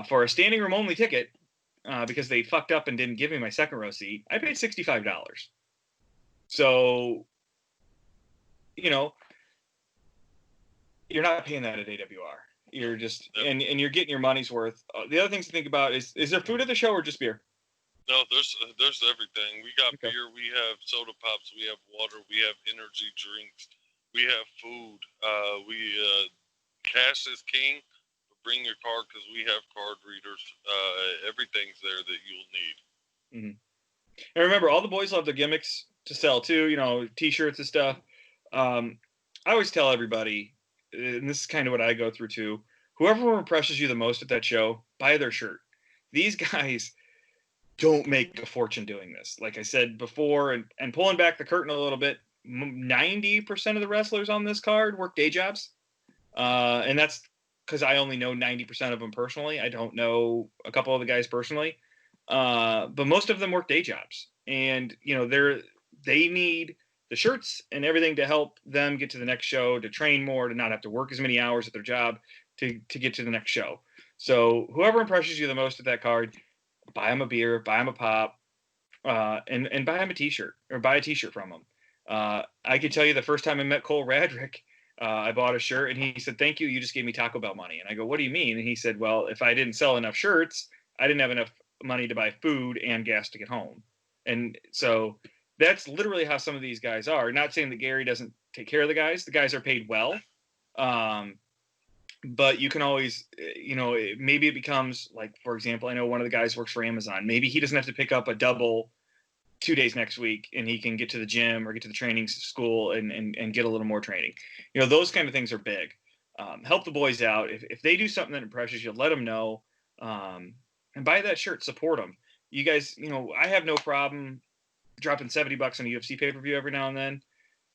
for a standing room only ticket because they fucked up and didn't give me my second row seat. I paid $65. So, you know, you're not paying that at AWR. You're just, and you're getting your money's worth. The other things to think about is there food at the show or just beer? No, there's everything. We got beer, we have soda pops, we have water, we have energy drinks, we have food. Cash is king, but bring your card because we have card readers. Everything's there that you'll need. Mm-hmm. And remember, all the boys love their gimmicks to sell too, you know, t-shirts and stuff. I always tell everybody, and this is kind of what I go through too, whoever impresses you the most at that show, buy their shirt. These guys don't make a fortune doing this. Like I said before, and pulling back the curtain a little bit, 90% of the wrestlers on this card work day jobs. And that's because I only know 90% of them personally. I don't know a couple of the guys personally. But most of them work day jobs. And, you know, they need the shirts and everything to help them get to the next show, to train more, to not have to work as many hours at their job to get to the next show. So whoever impresses you the most at that card, buy them a beer, buy them a pop, and buy them a t-shirt or buy a t-shirt from them. I can tell you the first time I met Cole Radrick, I bought a shirt and he said, "Thank you. You just gave me Taco Bell money." And I go, "What do you mean?" And he said, "Well, if I didn't sell enough shirts, I didn't have enough money to buy food and gas to get home." And so that's literally how some of these guys are. Not saying that Gary doesn't take care of the guys. The guys are paid well. But you can always, you know, maybe it becomes like, for example, I know one of the guys works for Amazon. Maybe he doesn't have to pick up a double 2 days next week and he can get to the gym or get to the training school and get a little more training. You know, those kind of things are big. Help the boys out. If they do something that impresses you, let them know. And buy that shirt, support them. You guys, you know, I have no problem dropping $70 on a UFC pay-per-view every now and then.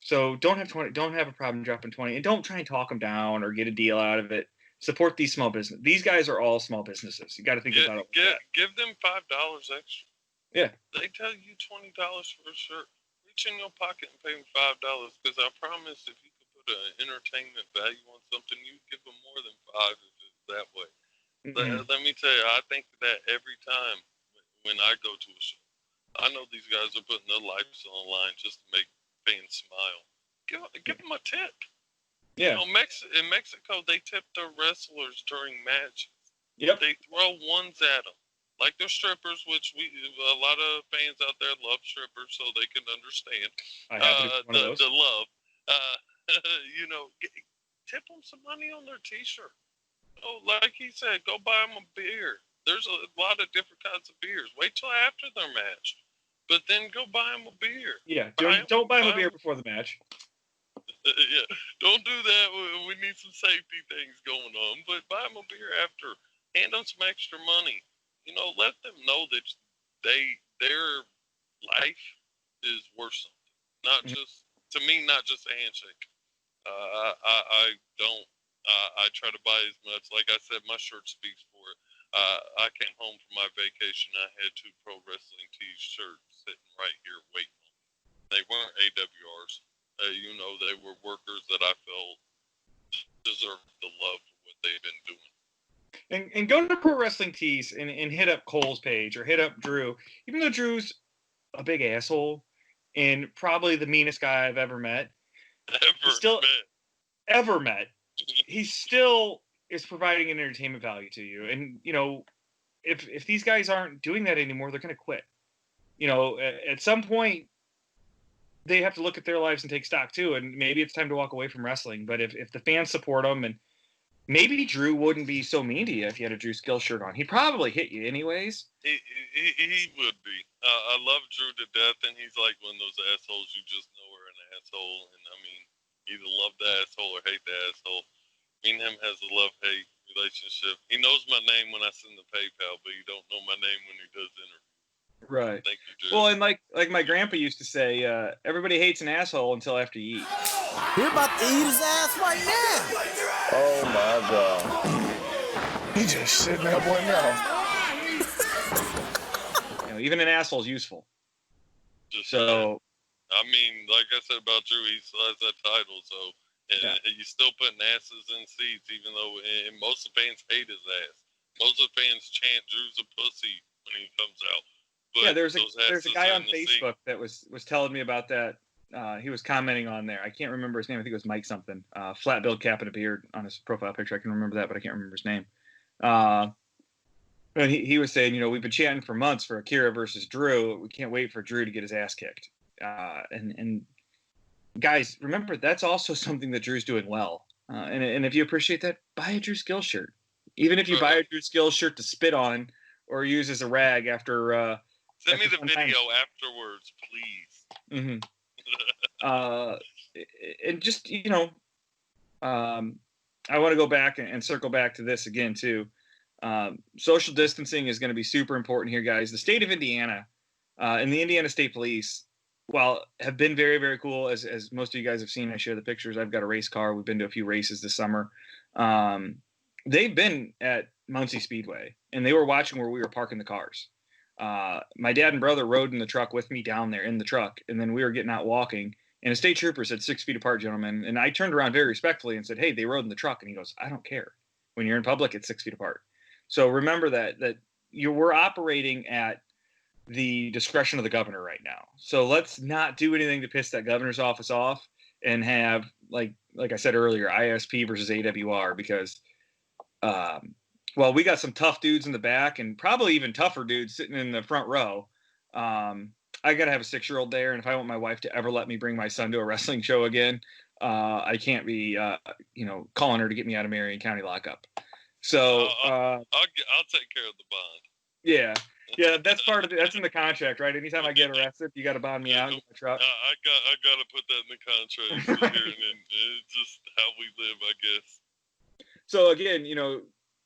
So don't have a problem dropping 20, and don't try and talk them down or get a deal out of it. Support these small business. These guys are all small businesses. You got to think about it. Give them $5 extra. Yeah. They tell you $20 for a shirt. Reach in your pocket and pay them $5 because I promise if you could put an entertainment value on something, you give them more than $5 if it's that way. Mm-hmm. Let me tell you, I think that every time when I go to a show, I know these guys are putting their lives on the line just to make fans smile. Give them a tip. Yeah. You know, in Mexico, they tip their wrestlers during matches. Yep. They throw ones at them. like they're strippers, which a lot of fans out there love strippers, so they can understand I happen to be one of those. the love. You know, tip them some money on their T-shirt. Oh, like he said, go buy them a beer. There's a lot of different kinds of beers. Wait till after their match, but then go buy them a beer. Yeah, don't buy them a beer before the match. Yeah, don't do that. We need some safety things going on. But buy them a beer after. Hand them some extra money. You know, let them know that their life is worth something. Not just, to me, not just a handshake. I don't. I try to buy as much. Like I said, my shirt speaks for it. I came home from my vacation. I had 2 pro wrestling T-shirts sitting right here waiting on me. They weren't AWRs. You know, they were workers that I felt deserved the love for what they've been doing. And go to Pro Wrestling Tees and hit up Cole's page or hit up Drew. Even though Drew's a big asshole and probably the meanest guy I've ever met. Ever met. He still is providing an entertainment value to you. And, you know, if these guys aren't doing that anymore, they're going to quit. You know, at some point, they have to look at their lives and take stock too, and maybe it's time to walk away from wrestling. But if the fans support them, and maybe Drew wouldn't be so mean to you if you had a Drew Skill shirt on. He'd probably hit you anyways. He would be. I love Drew to death, and he's like one of those assholes you just know are an asshole. And I mean, either love the asshole or hate the asshole. Me and him has a love-hate relationship. He knows my name when I send the PayPal, but he don't know my name when he does interviews. Right. Thank you, Drew. Well, and like my grandpa used to say, everybody hates an asshole until after you eat. You're about to eat his ass right now. Oh my God. He just sitting that boy now. You know, even an asshole's useful. Just so, I mean, like I said about Drew, he still has that title, so he's still putting asses in seats, even though most of the fans hate his ass. Most of the fans chant Drew's a pussy when he comes out. But yeah, there's a guy on Facebook that was telling me about that. He was commenting on there. I can't remember his name. I think it was Mike something. Flat build cap and a beard on his profile picture. I can remember that, but I can't remember his name. And he was saying, you know, we've been chanting for months for Akira versus Drew. We can't wait for Drew to get his ass kicked. And guys, remember, that's also something that Drew's doing well. And if you appreciate that, buy a Drew Skill shirt. Even if you buy a Drew Skill shirt to spit on or use as a rag after... Send me the video afterwards, please. And just, you know, I want to go back and circle back to this again, too. Social distancing is going to be super important here, guys. The state of Indiana and the Indiana State Police, while have been very, very cool, as most of you guys have seen, I share the pictures. I've got a race car. We've been to a few races this summer. They've been at Muncie Speedway, and they were watching where we were parking the cars. My dad and brother rode in the truck with me down there in the truck, and then we were getting out walking, and a state trooper said 6 feet apart, gentlemen. And I turned around very respectfully and said, hey, they rode in the truck. And he goes, I don't care. When you're in public, it's 6 feet apart. So remember that we're operating at the discretion of the governor right now. So let's not do anything to piss that governor's office off and have, like I said earlier, ISP versus AWR, because well, we got some tough dudes in the back and probably even tougher dudes sitting in the front row. I got to have a 6-year-old there. And if I want my wife to ever let me bring my son to a wrestling show again, I can't be, calling her to get me out of Marion County lockup. So I'll take care of the bond. Yeah. Yeah. That's part of it. That's in the contract, right? Anytime I get arrested, you got to bond me out in my truck. I got to put that in the contract here, and it's just how we live, I guess. So again,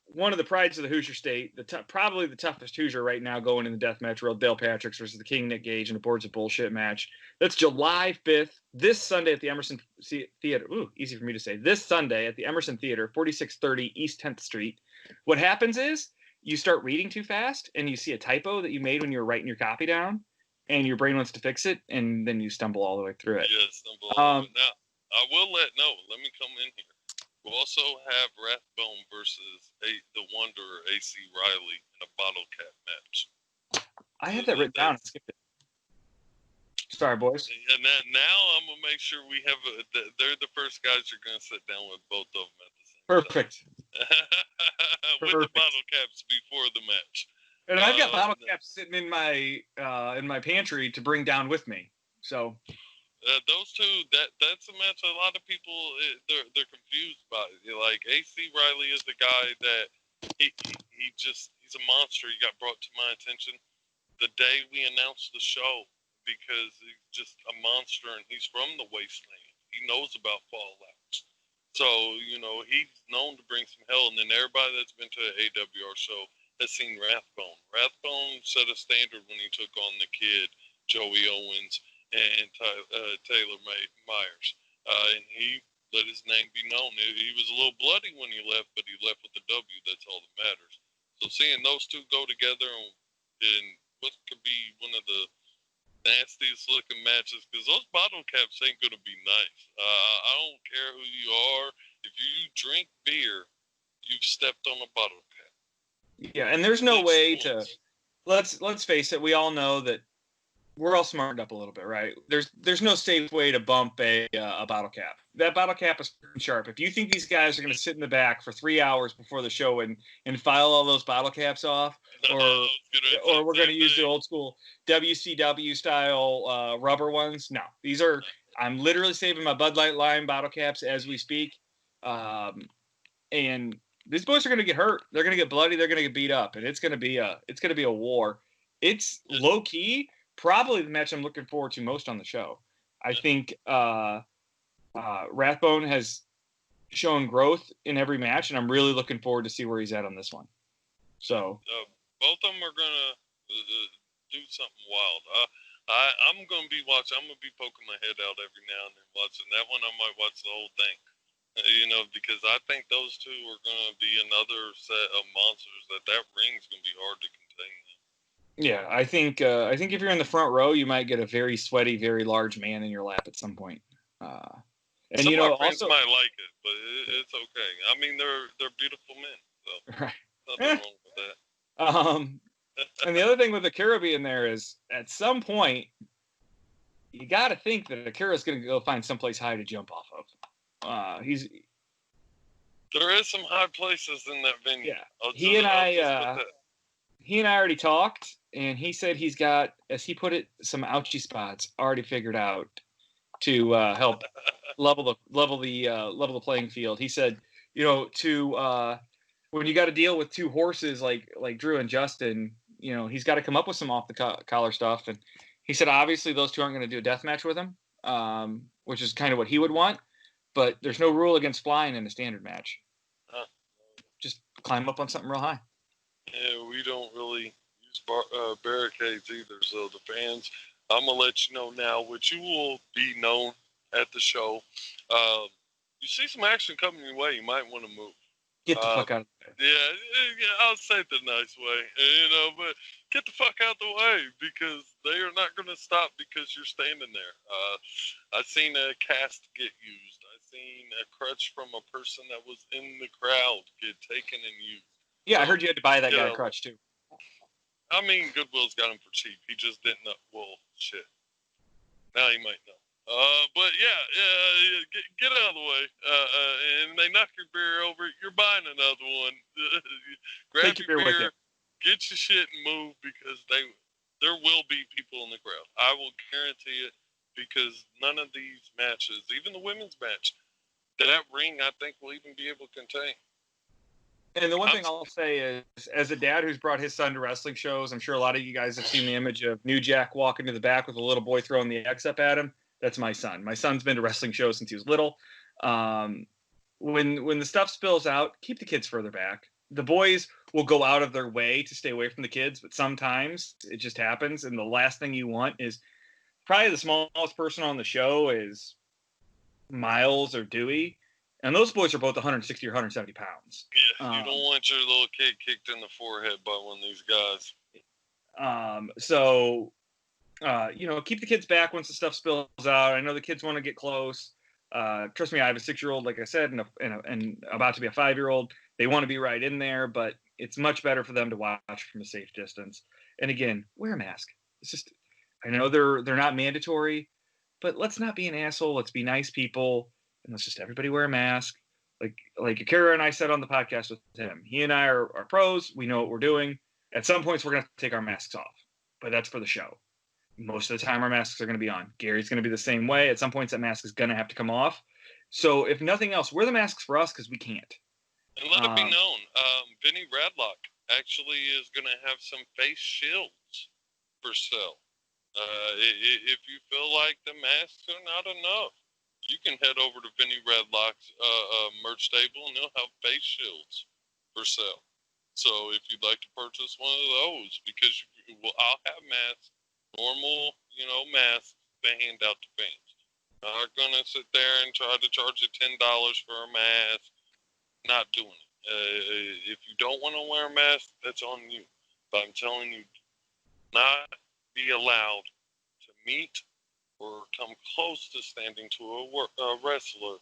one of the prides of the Hoosier State, probably the toughest Hoosier right now going in the deathmatch world, Dale Patrick's versus the King Nick Gage in a Boards of Bullshit match. That's July 5th, this Sunday at the Emerson Theater. Ooh, easy for me to say. This Sunday at the Emerson Theater, 4630 East 10th Street. What happens is you start reading too fast and you see a typo that you made when you were writing your copy down, and your brain wants to fix it, and then you stumble all the way through it. Yeah, stumble all the way. Now, I will let me come in here. We'll also have Rathbone versus the Wanderer AC Riley in a bottle cap match. I had that written down and skipped it. Sorry, boys. And now I'm going to make sure we have they're the first guys you're going to sit down with both of them at the same Perfect. time. With the bottle caps before the match. And I've got bottle caps sitting in my pantry to bring down with me. So those two, that's a match a lot of people they're confused by. Like AC Riley is the guy that he's a monster. He got brought to my attention the day we announced the show because he's just a monster and he's from the wasteland. He knows about fallouts. So, he's known to bring some hell. And then everybody that's been to an AWR show has seen Rathbone. Rathbone set a standard when he took on the Kid, Joey Owens, and Taylor Myers. And he let his name be known. He was a little bloody when he left, but he left with the W. That's all that matters. So seeing those two go together in what could be one of the nastiest looking matches, because those bottle caps ain't going to be nice. I don't care who you are. If you drink beer, you've stepped on a bottle cap. Yeah, and there's no way to let's face it. We all know that we're all smartened up a little bit, right? There's no safe way to bump a bottle cap. That bottle cap is sharp. If you think these guys are going to sit in the back for 3 hours before the show and file all those bottle caps off, or we're going to use the old school WCW style rubber ones, no. These are. I'm literally saving my Bud Light Lime bottle caps as we speak, and these boys are going to get hurt. They're going to get bloody. They're going to get beat up, and it's going to be a war. It's low key, probably the match I'm looking forward to most on the show. I think Rathbone has shown growth in every match, and I'm really looking forward to see where he's at on this one. So both of them are going to do something wild. I'm going to be watching. I'm going to be poking my head out every now and then watching that one. I might watch the whole thing. Because I think those two are going to be another set of monsters that ring's going to be hard to contain. Yeah, I think if you're in the front row, you might get a very sweaty, very large man in your lap at some point. And some of our friends also might like it, but it's okay. I mean, they're beautiful men, so right. Nothing wrong with that. And the other thing with Akira being there is, at some point, you got to think that Akira's going to go find someplace high to jump off of. There is some high places in that venue. Yeah, he and I already talked, and he said he's got, as he put it, some ouchie spots already figured out to help level the playing field. He said, when you got to deal with two horses like Drew and Justin, he's got to come up with some off the collar stuff. And he said, obviously those two aren't going to do a death match with him, which is kind of what he would want. But there's no rule against flying in a standard match. Just climb up on something real high. Yeah, we don't really use barricades either. So the fans, I'm going to let you know now, which you will be known at the show. You see some action coming your way, you might want to move. Get the fuck out of there. Yeah, I'll say it the nice way, but get the fuck out the way, because they are not going to stop because you're standing there. I've seen a cast get used. I've seen a crutch from a person that was in the crowd get taken and used. Yeah, I heard you had to buy that guy a crutch too. I mean, Goodwill's got him for cheap. He just didn't know. Well, shit. Now he might know. But get out of the way. And they knock your beer over, you're buying another one. Grab your beer, get your shit and move, because there will be people in the crowd. I will guarantee it, because none of these matches, even the women's match, that ring I think will even be able to contain. And the one thing I'll say is, as a dad who's brought his son to wrestling shows, I'm sure a lot of you guys have seen the image of New Jack walking to the back with a little boy throwing the X up at him. That's my son. My son's been to wrestling shows since he was little. When the stuff spills out, keep the kids further back. The boys will go out of their way to stay away from the kids, but sometimes it just happens. And the last thing you want is, probably the smallest person on the show is Miles or Dewey. And those boys are both 160 or 170 pounds. Yeah, you don't want your little kid kicked in the forehead by one of these guys. Keep the kids back once the stuff spills out. I know the kids want to get close. Trust me, I have a 6-year-old, like I said, and about to be a 5-year-old. They want to be right in there, but it's much better for them to watch from a safe distance. And again, wear a mask. It's just, I know they're not mandatory, but let's not be an asshole. Let's be nice people, and let's just everybody wear a mask. Like Akira and I said on the podcast with him. He and I are pros. We know what we're doing. At some points, we're going to take our masks off, but that's for the show. Most of the time, our masks are going to be on. Gary's going to be the same way. At some points, that mask is going to have to come off. So if nothing else, wear the masks for us because we can't. And let it be known, Vinny Radlock actually is going to have some face shields for sale. If you feel like the masks are not enough, you can head over to Vinny Radlock's merch table, and they'll have face shields for sale. So if you'd like to purchase one of those, because I'll have masks, normal, masks they hand out to fans. I'm not going to sit there and try to charge you $10 for a mask. Not doing it. If you don't want to wear a mask, that's on you. But I'm telling you, not be allowed to meet or come close to standing to a wrestler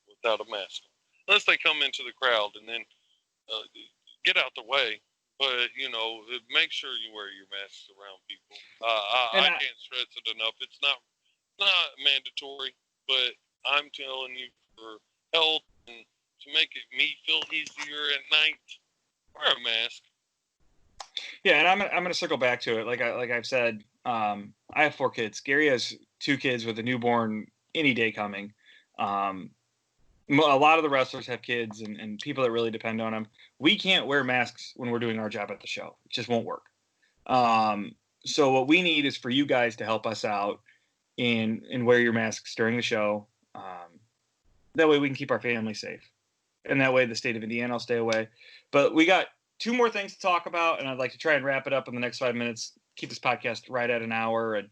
without a mask on. Unless they come into the crowd and then get out the way. But, make sure you wear your masks around people. I can't stress it enough. It's not mandatory, but I'm telling you, for health and to make me feel easier at night, wear a mask. Yeah, and I'm going to circle back to it. Like I've said, I have 4 kids. Gary has 2 kids with a newborn any day coming. A lot of the wrestlers have kids and people that really depend on them. We can't wear masks when we're doing our job at the show. It just won't work. So what we need is for you guys to help us out and wear your masks during the show. That way we can keep our family safe. And that way the state of Indiana will stay away. But we got 2 more things to talk about, and I'd like to try and wrap it up in the next 5 minutes. Keep this podcast right at an hour, and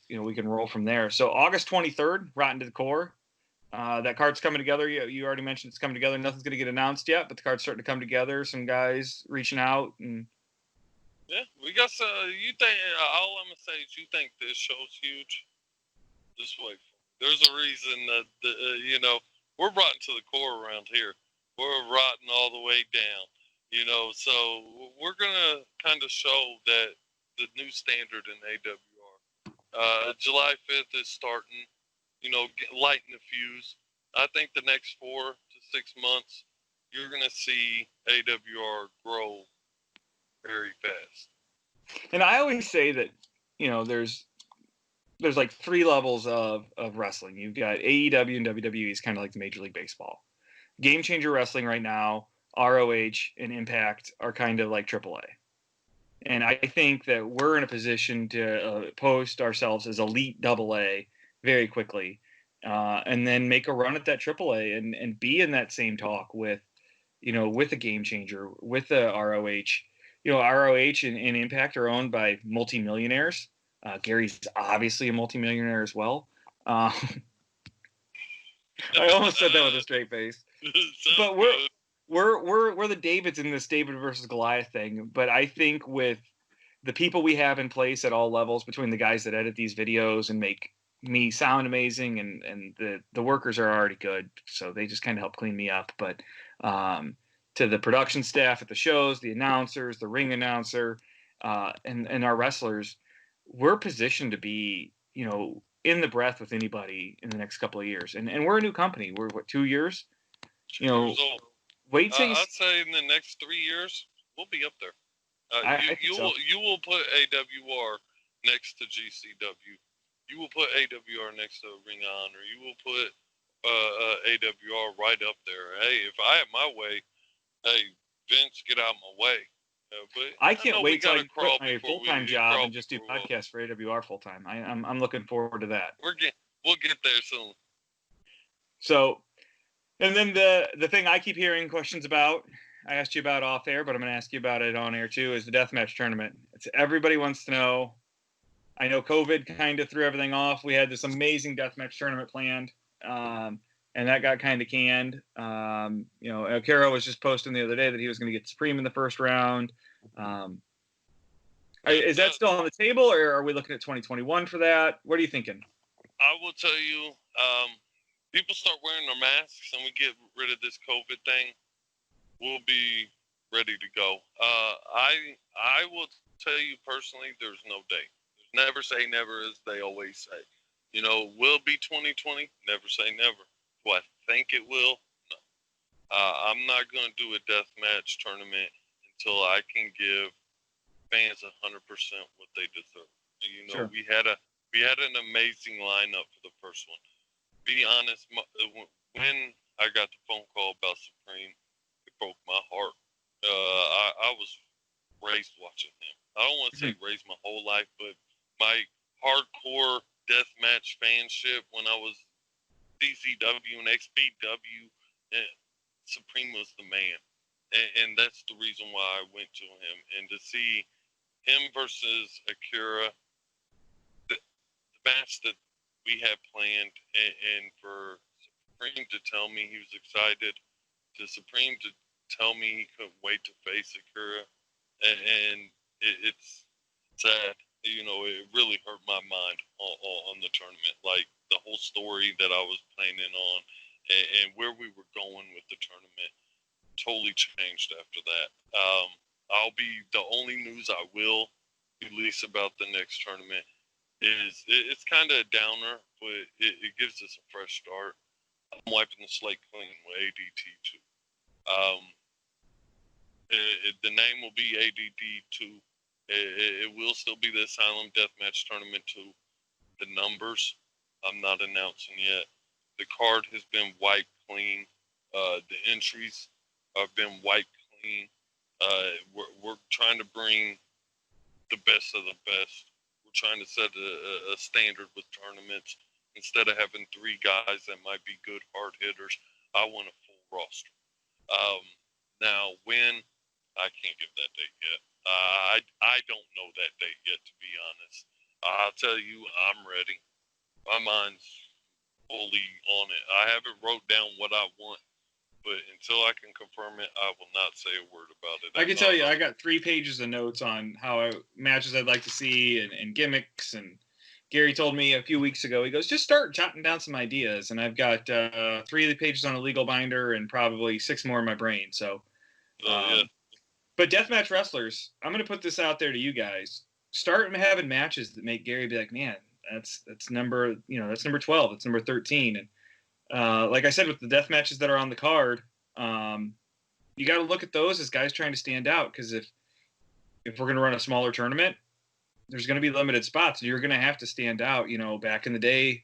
we can roll from there. So August 23rd, Rotten to the Core. That card's coming together. You already mentioned it's coming together. Nothing's going to get announced yet, but the card's starting to come together. Some guys reaching out, and we got some. You think all I'm gonna say is you think this show's huge? Just wait. There's a reason that we're rotten to the core around here. We're rotten all the way down. So we're gonna kind of show that the new standard in AWR. July 5th is starting. Lighten the fuse. I think the next 4 to 6 months, you're going to see AWR grow very fast. And I always say that, there's like 3 levels of wrestling. You've got AEW and WWE is kind of like the Major League Baseball. Game Changer Wrestling right now, ROH and Impact are kind of like AAA. And I think that we're in a position to post ourselves as elite AA very quickly, and then make a run at that AAA and be in that same talk with the Game Changer, with the ROH. ROH and Impact are owned by multimillionaires. Gary's obviously a multimillionaire as well. I almost said that with a straight face. But we're the Davids in this David versus Goliath thing. But I think with the people we have in place at all levels, between the guys that edit these videos and make me sound amazing, and the workers are already good, so they just kind of help clean me up. But to the production staff at the shows, the announcers, the ring announcer, and our wrestlers, we're positioned to be in the breath with anybody in the next couple of years. And we're a new company. We're 2 years? 2 years old. Wait till I'd say in the next 3 years we'll be up there. You will put AWR next to GCW. You will put AWR next to Ring of Honor. You will put AWR right up there. Hey, if I have my way, hey, Vince, get out of my way. But I can't wait till I quit my full-time job and just do podcasts for AWR full-time. I'm looking forward to that. We'll get there soon. So, and then the thing I keep hearing questions about, I asked you about off air, but I'm going to ask you about it on air too, is the deathmatch tournament. Everybody wants to know. I know COVID kind of threw everything off. We had this amazing deathmatch tournament planned, and that got kind of canned. El Caro was just posting the other day that he was going to get Supreme in the first round. Is that still on the table, or are we looking at 2021 for that? What are you thinking? I will tell you, people start wearing their masks and we get rid of this COVID thing, we'll be ready to go. I will tell you personally, there's no date. Never say never, as they always say. Will be 2020? Never say never. Do I think it will? No. I'm not going to do a deathmatch tournament until I can give fans 100% what they deserve. You know, Sure. we had an amazing lineup for the first one. Be honest, when I got the phone call about Supreme, it broke my heart. I was raised watching him. I don't want to say raised my whole life, but my hardcore deathmatch fanship when I was CCW and XPW, and Supreme was the man. And that's the reason why I went to him. And to see him versus Akira, the match that we had planned, and for Supreme to tell me he was excited, to Supreme to tell me he couldn't wait to face Akira, and it's sad. You know, it really hurt my mind on the tournament. Like, the whole story that I was planning on and where we were going with the tournament totally changed after that. The only news I will release about the next tournament is it's kind of a downer, but it gives us a fresh start. I'm wiping the slate clean with ADT2. The name will be ADD2. It will still be the Asylum Deathmatch Tournament 2. The numbers, I'm not announcing yet. The card has been wiped clean. The entries have been wiped clean. We're trying to bring the best of the best. We're trying to set a standard with tournaments. Instead of having 3 guys that might be good hard hitters, I want a full roster. Now, when, I can't give that date yet. I don't know that date yet, to be honest. I'll tell you, I'm ready. My mind's fully on it. I haven't wrote down what I want, but until I can confirm it, I will not say a word about it. I can tell you, I got 3 pages of notes on matches I'd like to see and gimmicks. And Gary told me a few weeks ago, he goes, just start jotting down some ideas. And I've got 3 of the pages on a legal binder and probably 6 more in my brain. So, yeah. But deathmatch wrestlers, I'm going to put this out there to you guys. Start having matches that make Gary be like, man, that's number 12, that's number 13. And like I said, with the death matches that are on the card, you got to look at those as guys trying to stand out. Because if we're going to run a smaller tournament, there's going to be limited spots. You're going to have to stand out. You know, back in the day,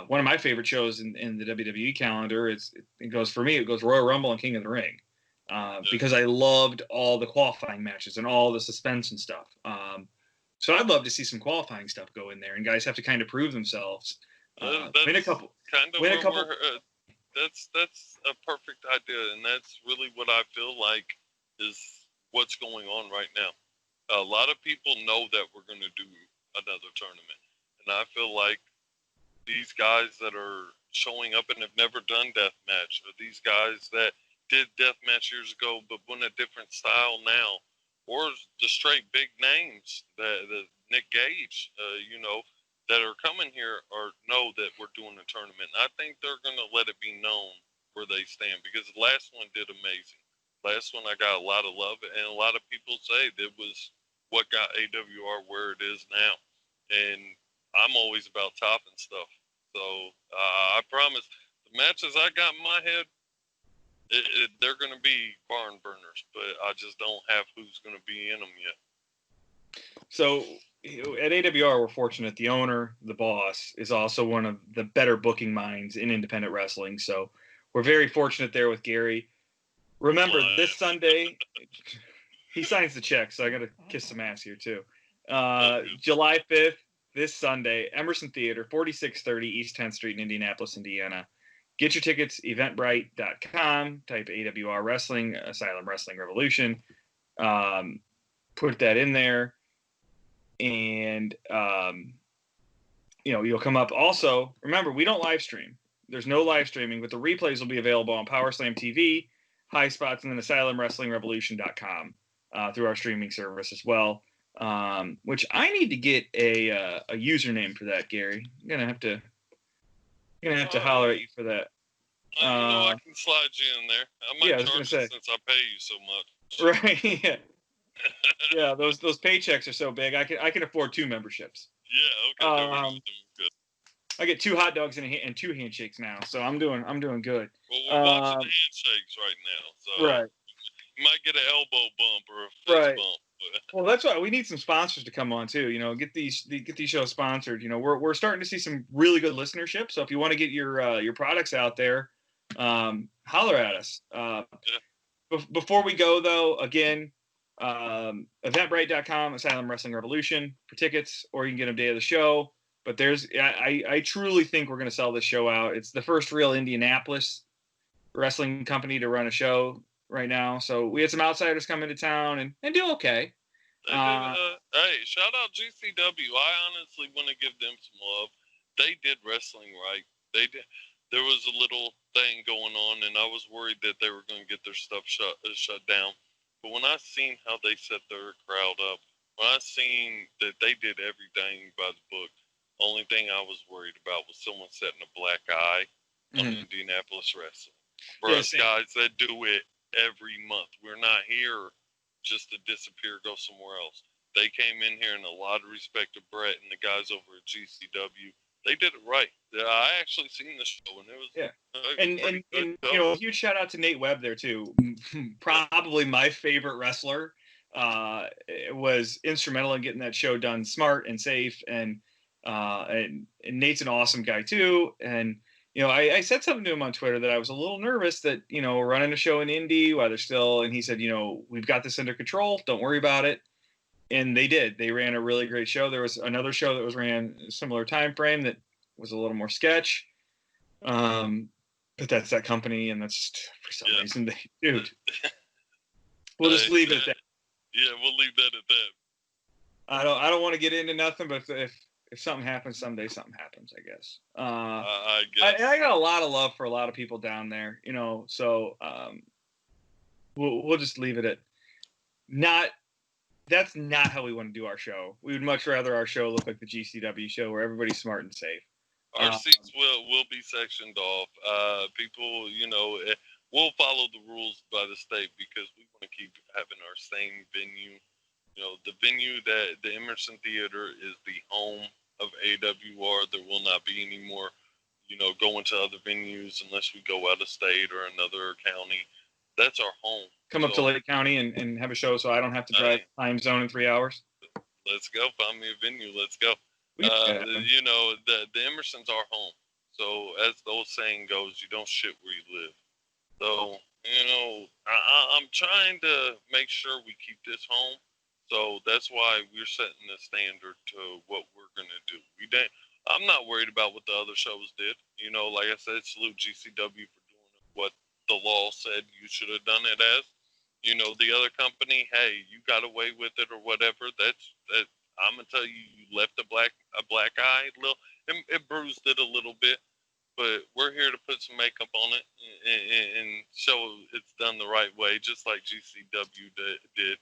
one of my favorite shows in the WWE calendar it goes Royal Rumble and King of the Ring. Because I loved all the qualifying matches and all the suspense and stuff. So I'd love to see some qualifying stuff go in there, and guys have to kind of prove themselves. Win a couple. That's a perfect idea, and that's really what I feel like is what's going on right now. A lot of people know that we're going to do another tournament, and I feel like these guys that are showing up and have never done deathmatch, or these guys that did deathmatch years ago but went a different style now, or the straight big names that Nick Gage, that are coming here or know that we're doing a tournament. I think they're going to let it be known where they stand, because the last one did amazing. Last one I got a lot of love, and a lot of people say that was what got AWR where it is now. And I'm always about topping stuff. So I promise the matches I got in my head, they're going to be barn burners, but I just don't have who's going to be in them yet. So at AWR, we're fortunate. The owner, the boss, is also one of the better booking minds in independent wrestling. So we're very fortunate there with Gary. Remember, this Sunday, he signs the check, so I got to kiss some ass here too. July 5th, this Sunday, Emerson Theater, 4630 East 10th Street in Indianapolis, Indiana. Get your tickets, eventbrite.com, type AWR Wrestling, Asylum Wrestling Revolution. Put that in there, and you'll come up. Also, remember, we don't live stream. There's no live streaming, but the replays will be available on PowerSlam TV, High Spots, and then AsylumWrestlingRevolution.com through our streaming service as well. Which I need to get a username for that, Gary. I'm gonna have to holler at you for that. I can slide you in there. I might charge you since I pay you so much. Right. Yeah. Yeah. Those paychecks are so big. I can afford 2 memberships. Yeah. Okay. Good. I get 2 hot dogs and 2 handshakes now, so I'm doing good. Well, we're watching the handshakes right now, so right. you might get an elbow bump or a fist bump. Well, that's why we need some sponsors to come on too. Get these shows sponsored. We're starting to see some really good listenership. So if you want to get your products out there, holler at us. Before we go though, again, Eventbrite.com, Asylum Wrestling Revolution for tickets, or you can get them day of the show. But I truly think we're going to sell this show out. It's the first real Indianapolis wrestling company to run a show right now. So we had some outsiders come into town and do okay. Hey, shout out GCW. I honestly want to give them some love. They did wrestling right. They did. There was a little thing going on, and I was worried that they were going to get their stuff shut down. But when I seen how they set their crowd up, when I seen that they did everything by the book, only thing I was worried about was someone setting a black eye on Indianapolis wrestling. For us guys that do it every month, we're not here just to disappear, go somewhere else. They came in here, and a lot of respect to Brett and the guys over at GCW. They did it right. I actually seen the show, and it was and a huge shout out to Nate Webb there too. Probably my favorite wrestler. Was instrumental in getting that show done smart and safe, and Nate's an awesome guy too. And I said something to him on Twitter that I was a little nervous that we're running a show in Indy while they're still, and he said we've got this under control. Don't worry about it. And they did. They ran a really great show. There was another show that was ran a similar time frame that was a little more sketch. But that's that company, and that's for some reason dude. We'll just leave it at that. Yeah, we'll leave that at that. I don't want to get into nothing, but if something happens someday, something happens, I guess. I guess. I got a lot of love for a lot of people down there, so we'll just leave it at not. That's not how we want to do our show. We would much rather our show look like the GCW show where everybody's smart and safe. Our seats will be sectioned off. People, we'll follow the rules by the state because we want to keep having our same venue. The venue that the Emerson Theater is the home of AWR. There will not be any more, going to other venues unless we go out of state or another county. That's our home. Come up to Lake County and have a show so I don't have to drive time zone in 3 hours. Let's go. Find me a venue. Let's go. The Emerson's our home. So as the old saying goes, you don't shit where you live. So, I'm trying to make sure we keep this home. So that's why we're setting the standard to what we're going to do. I'm not worried about what the other shows did. Like I said, salute GCW for doing what the law said you should have done it as. The other company, hey, you got away with it or whatever. That's I'm gonna tell you, you left a black eye, it bruised it a little bit, but we're here to put some makeup on it and show it's done the right way, just like GCW did.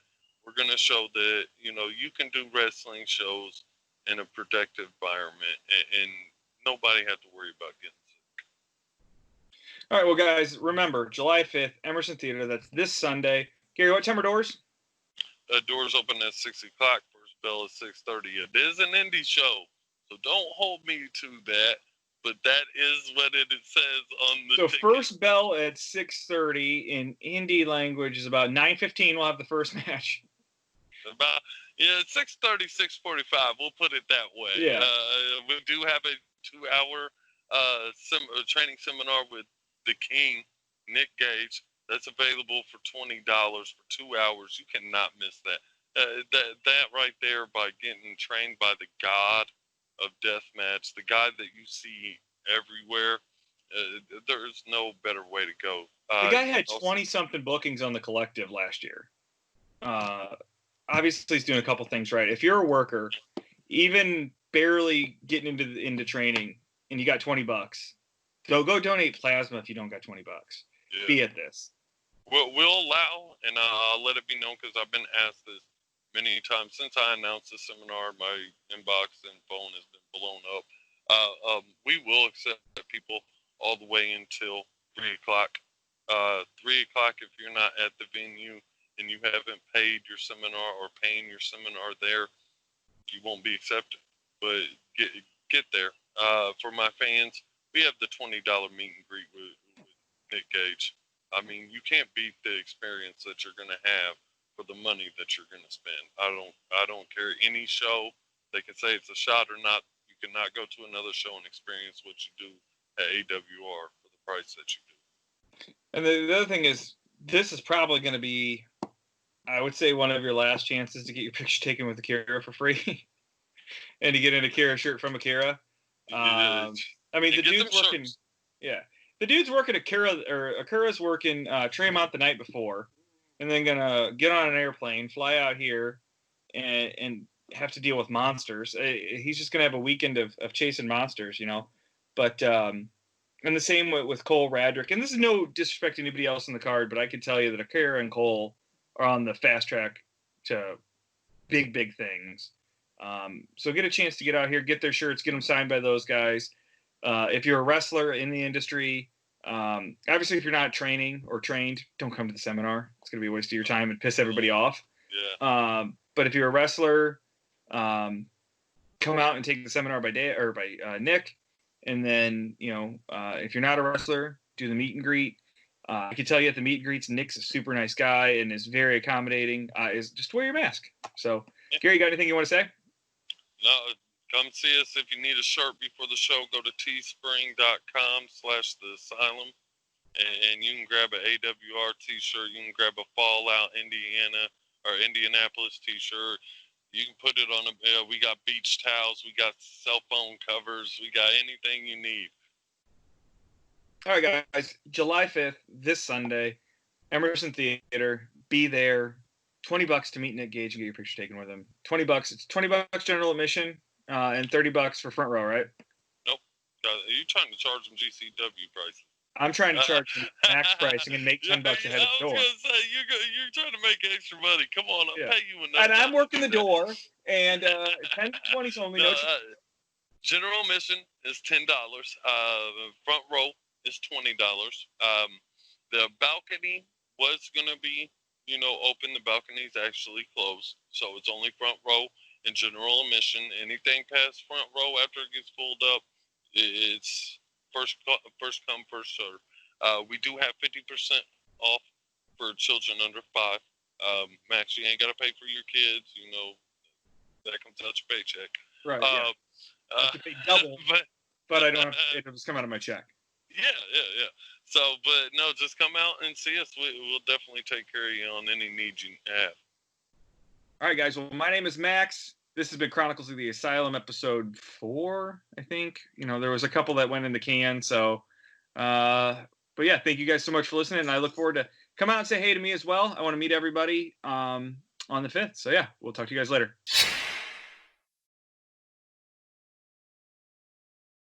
We're gonna show that you can do wrestling shows in a protective environment, and nobody had to worry about getting sick. All right, well, guys, remember July 5th, Emerson Theater. That's this Sunday. Gary, what time are doors? Doors open at 6 o'clock. First bell is 6:30. It is an indie show, so don't hold me to that. But that is what it says on the ticket. First bell at 6:30 in indie language is about 9:15. We'll have the first match. About 6:30, 6:45. We'll put it that way. Yeah. We do have a 2-hour training seminar with the King, Nick Gage. That's available for $20 for 2 hours. You cannot miss that. That right there, by getting trained by the god of deathmatch, the guy that you see everywhere, there's no better way to go. The guy had 20-something bookings on the Collective last year. Obviously, he's doing a couple things right. If you're a worker, even barely getting into training, and you got $20, go donate plasma if you don't got $20. Yeah. Be at this. We'll allow, and I'll let it be known because I've been asked this many times since I announced the seminar. My inbox and phone has been blown up. We will accept people all the way until 3 o'clock. 3 o'clock, if you're not at the venue and you haven't paid your seminar or paying your seminar there, you won't be accepted. But get there. For my fans, we have the $20 meet and greet with Nick Gage. I mean, you can't beat the experience that you're going to have for the money that you're going to spend. I don't care any show. They can say it's a shot or not. You cannot go to another show and experience what you do at AWR for the price that you do. And the other thing is, this is probably going to be, I would say, one of your last chances to get your picture taken with Akira for free, and to get an Akira shirt from Akira. I mean, the dude's working. Shirts. Yeah, the dude's working Akira's working Tremont the night before, and then gonna get on an airplane, fly out here, and have to deal with monsters. He's just gonna have a weekend of chasing monsters, you know. But and the same with Cole Radrick. And this is no disrespect to anybody else on the card, but I can tell you that Akira and Cole are on the fast track to big things. So get a chance to get out here, get their shirts, get them signed by those guys. If you're a wrestler in the industry, obviously if you're not training or trained, don't come to the seminar. It's going to be a waste of your time and piss everybody off. Yeah. But if you're a wrestler, come out and take the seminar by Nick. And then, you know, if you're not a wrestler, do the meet and greet. I can tell you at the meet and greets, Nick's a super nice guy and is very accommodating. Is just wear your mask. So, Gary, got anything you want to say? No, come see us. If you need a shirt before the show, go to teespring.com/theasylum, and you can grab an AWR t-shirt. You can grab a Fallout Indiana or Indianapolis t-shirt. You can put it on we got beach towels. We got cell phone covers. We got anything you need. All right, guys. July 5th, this Sunday, Emerson Theater. Be there. $20 to meet Nick Gage and get your picture taken with him. $20. It's $20 general admission, and $30 for front row, right? Nope. You're trying to charge them GCW prices. I'm trying to charge max pricing and make $10 ahead of the door. I was going to say, you're trying to make extra money. Come on, I'll pay you enough. And I'm working the door, and 10 to 20's only. General admission is $10. Front row is $20. The balcony was going to be, open. The balcony's actually closed, so it's only front row and general admission. Anything past front row after it gets filled up, it's first come, first serve. We do have 50% off for children under 5. Max, you ain't got to pay for your kids. That comes out your paycheck. Right. I have to pay double, but I don't have to, it just come out of my check. Yeah. So, but no, just come out and see us. We'll definitely take care of you on any needs you have. All right, guys. Well, my name is Max. This has been Chronicles of the Asylum, episode 4, I think. There was a couple that went in the can. So, but yeah, thank you guys so much for listening. And I look forward to come out and say hey to me as well. I want to meet everybody on the 5th. So yeah, we'll talk to you guys later.